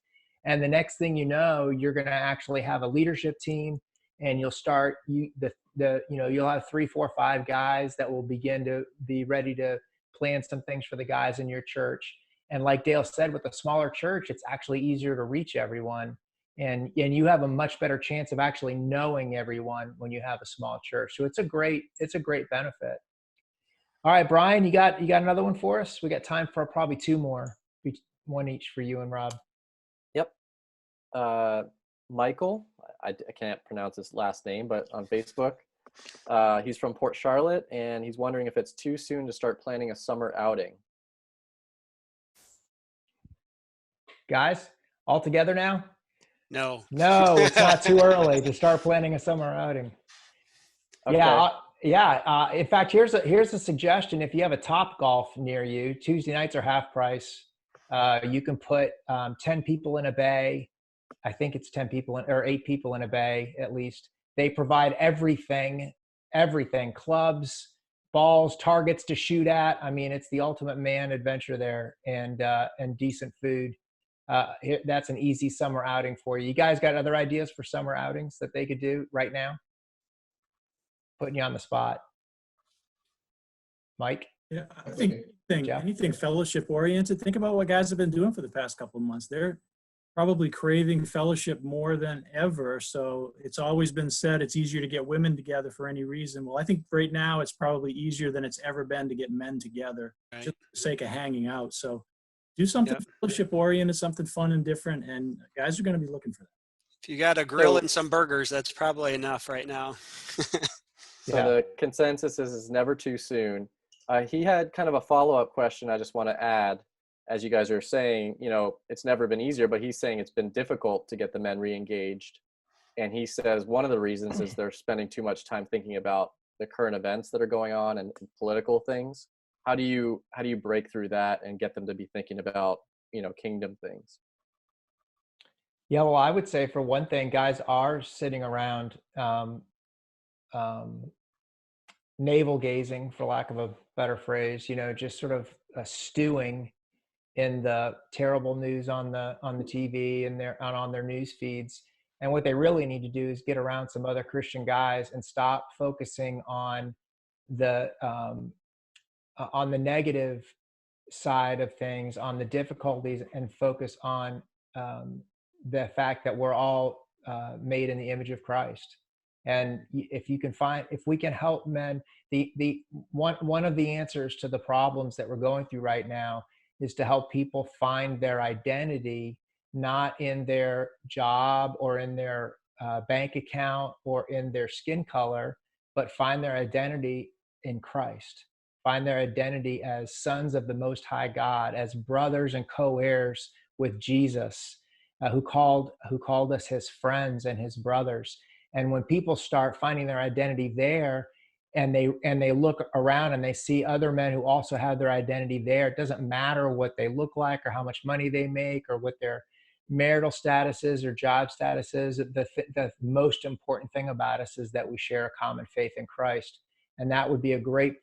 Speaker 1: And the next thing you know, you're going to actually have a leadership team, and you'll start, you'll have 3, 4, 5 guys that will begin to be ready to plan some things for the guys in your church. And like Dale said, with a smaller church, it's actually easier to reach everyone. And you have a much better chance of actually knowing everyone when you have a small church. So it's a great benefit. All right, Brian, you got another one for us? We got time for probably 2 more, one each for you and Rob.
Speaker 6: Yep. Michael, I can't pronounce his last name, but on Facebook, he's from Port Charlotte, and he's wondering if it's too soon to start planning a summer outing.
Speaker 1: Guys, all together now?
Speaker 2: No.
Speaker 1: No, it's not too early to start planning a summer outing.
Speaker 6: Okay.
Speaker 1: Yeah. In fact, here's a suggestion. If you have a Top Golf near you, Tuesday nights are half price. You can put 10 people in a bay. I think it's 10 people or 8 people in a bay at least. They provide everything, clubs, balls, targets to shoot at. I mean, it's the ultimate man adventure there, and decent food. That's an easy summer outing for you. You guys got other ideas for summer outings that they could do right now? Putting you on the spot. Mike?
Speaker 3: Yeah, I think anything fellowship oriented. Think about what guys have been doing for the past couple of months. They're probably craving fellowship more than ever. So it's always been said it's easier to get women together for any reason. Well, I think right now it's probably easier than it's ever been to get men together,
Speaker 2: Right.
Speaker 3: just for the sake of hanging out. So do something fellowship oriented, something fun and different, and guys are going to be looking for that.
Speaker 2: If you got a grill and some burgers, that's probably enough right now.
Speaker 6: So the consensus is it's never too soon. He had kind of a follow-up question I just want to add. As you guys are saying, it's never been easier, but he's saying it's been difficult to get the men re-engaged. And he says one of the reasons is they're spending too much time thinking about the current events that are going on and political things. How do you break through that and get them to be thinking about, kingdom things?
Speaker 1: Yeah, well, I would say for one thing, guys are sitting around navel gazing, for lack of a better phrase, just sort of stewing in the terrible news on the TV and on their news feeds. And what they really need to do is get around some other Christian guys and stop focusing on on the negative side of things, on the difficulties, and focus on the fact that we're all made in the image of Christ. And if we can help men, the one of the answers to the problems that we're going through right now is to help people find their identity, not in their job or in their bank account or in their skin color, but find their identity in Christ. Find their identity as sons of the Most High God, as brothers and co-heirs with Jesus, who called us his friends and his brothers. And when people start finding their identity there, and they look around and they see other men who also have their identity there, it doesn't matter what they look like or how much money they make or what their marital status is or job status is. The most important thing about us is that we share a common faith in Christ. And that would be a great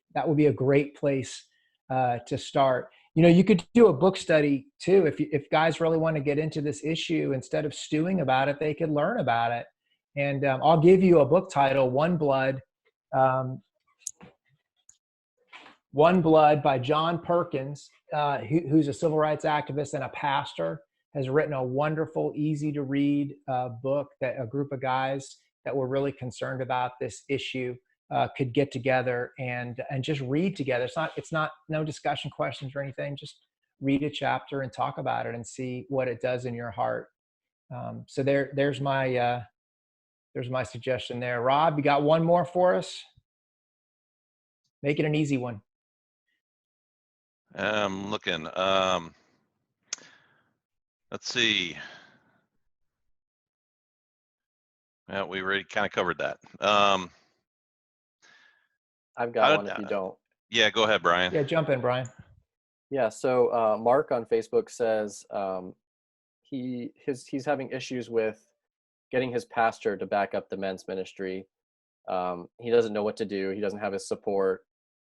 Speaker 1: place to start. You know, you could do a book study too. If guys really want to get into this issue, instead of stewing about it, they could learn about it. And I'll give you a book title, One Blood by John Perkins, who's a civil rights activist and a pastor, has written a wonderful, easy to read book that a group of guys that were really concerned about this issue could get together and just read together. It's not no discussion questions or anything. Just read a chapter and talk about it and see what it does in your heart. So there's my suggestion there. Rob, you got one more for us? Make it an easy one.
Speaker 4: I'm looking. Let's see. Yeah, we already kind of covered that.
Speaker 6: I've got one if you don't.
Speaker 4: Yeah, go ahead, Brian.
Speaker 1: Yeah, jump in, Brian.
Speaker 6: Yeah, so Mark on Facebook says he's having issues with getting his pastor to back up the men's ministry. He doesn't know what to do. He doesn't have his support.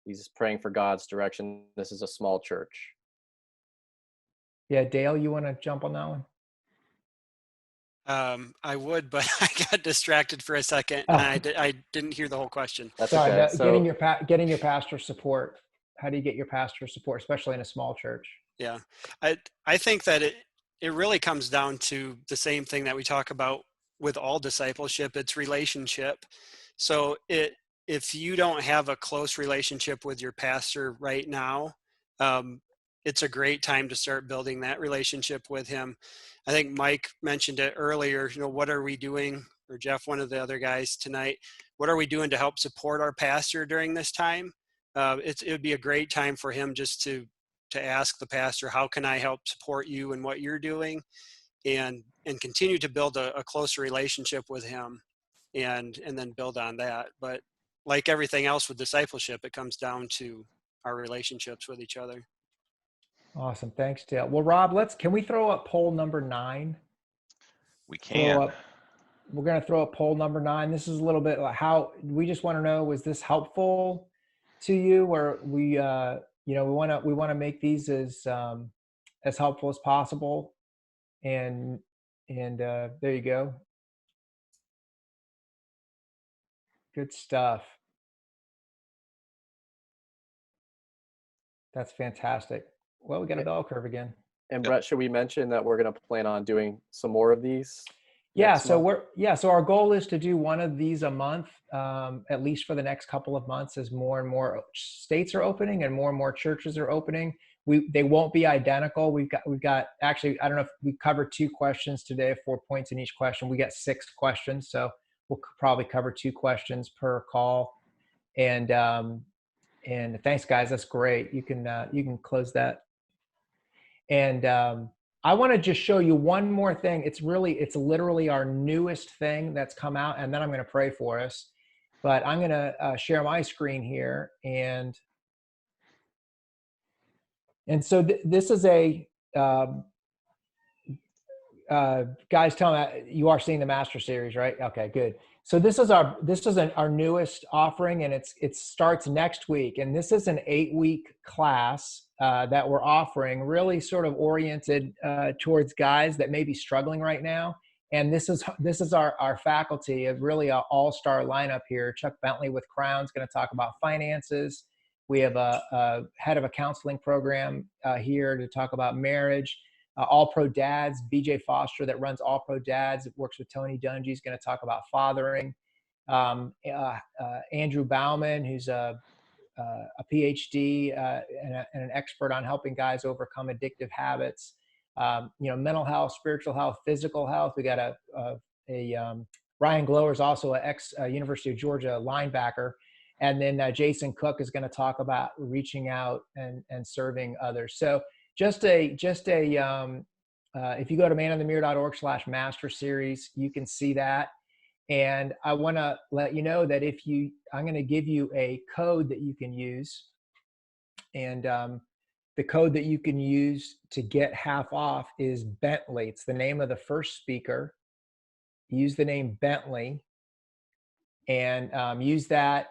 Speaker 6: He's praying for God's direction. This is a small church.
Speaker 1: Yeah, Dale, you want to jump on that one?
Speaker 2: I would, but I got distracted for a second,
Speaker 1: Oh.
Speaker 2: and I didn't hear the whole question.
Speaker 6: That's
Speaker 1: Sorry,
Speaker 6: okay. So,
Speaker 1: getting your pastor support. How do you get your pastor support, especially in a small church?
Speaker 2: Yeah, I think that it really comes down to the same thing that we talk about with all discipleship. It's relationship. So if you don't have a close relationship with your pastor right now, it's a great time to start building that relationship with him. I think Mike mentioned it earlier, you know, what are we doing, or Jeff, one of the other guys tonight, what are we doing to help support our pastor during this time? It would be a great time for him just to ask the pastor, how can I help support you in what you're doing? And continue to build a closer relationship with him and then build on that. But like everything else with discipleship, it comes down to our relationships with each other.
Speaker 1: Awesome. Thanks, Dale. Well, Rob, can we throw up poll number 9?
Speaker 4: We can.
Speaker 1: We're going to throw up poll number 9. This is a little bit like how we just want to know, was this helpful to you? Or we want to make these as helpful as possible. And there you go. Good stuff. That's fantastic. Well, we got a bell curve again.
Speaker 6: And Brett, should we mention that we're going to plan on doing some more of these?
Speaker 1: Yeah. So our goal is to do one of these a month, at least for the next couple of months, as more and more states are opening and more churches are opening. They won't be identical. We've got actually, I don't know if we covered 2 questions today, 4 points in each question. We got 6 questions, so we'll probably cover 2 questions per call. And thanks, guys. That's great. You can close that. And I want to just show you one more thing. It's literally our newest thing that's come out, and then I'm going to pray for us. But I'm going to share my screen here, and so this is a guys, tell me you are seeing the Master Series, right? Okay, good. So this is our newest offering, and it starts next week. And this is an 8-week class that we're offering, really sort of oriented towards guys that may be struggling right now. And this is our faculty, a really an all-star lineup here. Chuck Bentley with Crown is going to talk about finances. We have a head of a counseling program here to talk about marriage. All Pro Dads, BJ Foster that runs All Pro Dads, works with Tony Dungy, is going to talk about fathering. Andrew Bauman, who's a PhD and an expert on helping guys overcome addictive habits. Mental health, spiritual health, physical health. We got Ryan Glower is also an University of Georgia linebacker. And then Jason Cook is going to talk about reaching out and serving others. So if you go to manonthemirror.org/master series, you can see that. And I want to let you know that I'm going to give you a code that you can use. And the code that you can use to get half off is Bentley. It's the name of the first speaker. Use the name Bentley and use that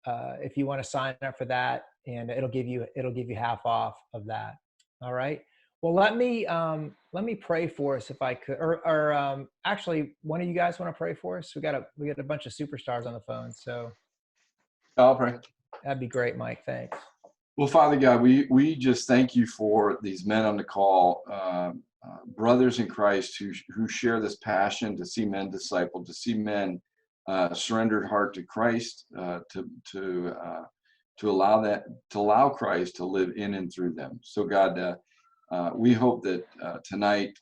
Speaker 1: if you want to sign up for that, and it'll give you half off of that. All right. Well, let me pray for us if I could, or actually, one of you guys want to pray for us? We got a bunch of superstars on the phone, so
Speaker 5: I'll pray.
Speaker 1: That'd be great, Mike. Thanks.
Speaker 5: Well, Father God, we just thank you for these men on the call, brothers in Christ who share this passion to see men discipled, to see men surrendered heart to Christ, to allow Christ to live in and through them. So God, we hope that tonight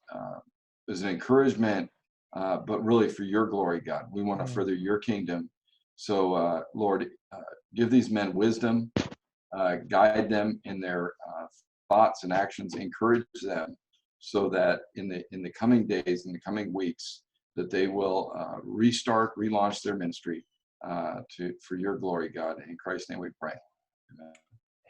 Speaker 5: is an encouragement, but really for your glory, God. We want to further your kingdom. So Lord, give these men wisdom. Guide them in their thoughts and actions, encourage them so that in the coming days, in the coming weeks, that they will relaunch their ministry for your glory, God. In Christ's name we pray. Amen.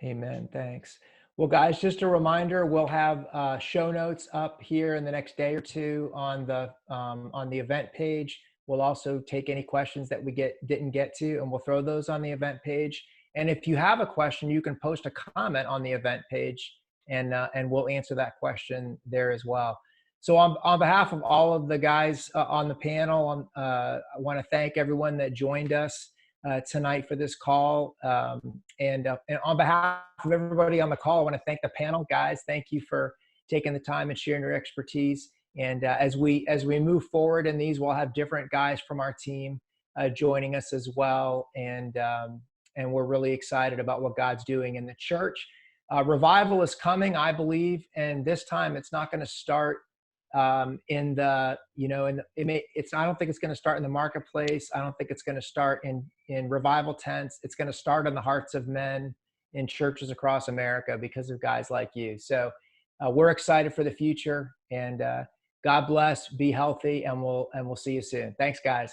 Speaker 1: Amen. Thanks. Well, guys, just a reminder, we'll have show notes up here in the next day or two on the event page. We'll also take any questions that we didn't get to, and we'll throw those on the event page. And if you have a question, you can post a comment on the event page, and we'll answer that question there as well. So on behalf of all of the guys on the panel, I want to thank everyone that joined us tonight for this call. And on behalf of everybody on the call, I want to thank the panel. Guys, thank you for taking the time and sharing your expertise. And as we move forward in these, we'll have different guys from our team joining us as well. And we're really excited about what God's doing in the church. Revival is coming, I believe, and this time it's not going to start I don't think it's going to start in the marketplace. I don't think it's going to start in revival tents. It's going to start in the hearts of men in churches across America because of guys like you. So we're excited for the future, and God bless, be healthy, and we'll see you soon. Thanks, guys.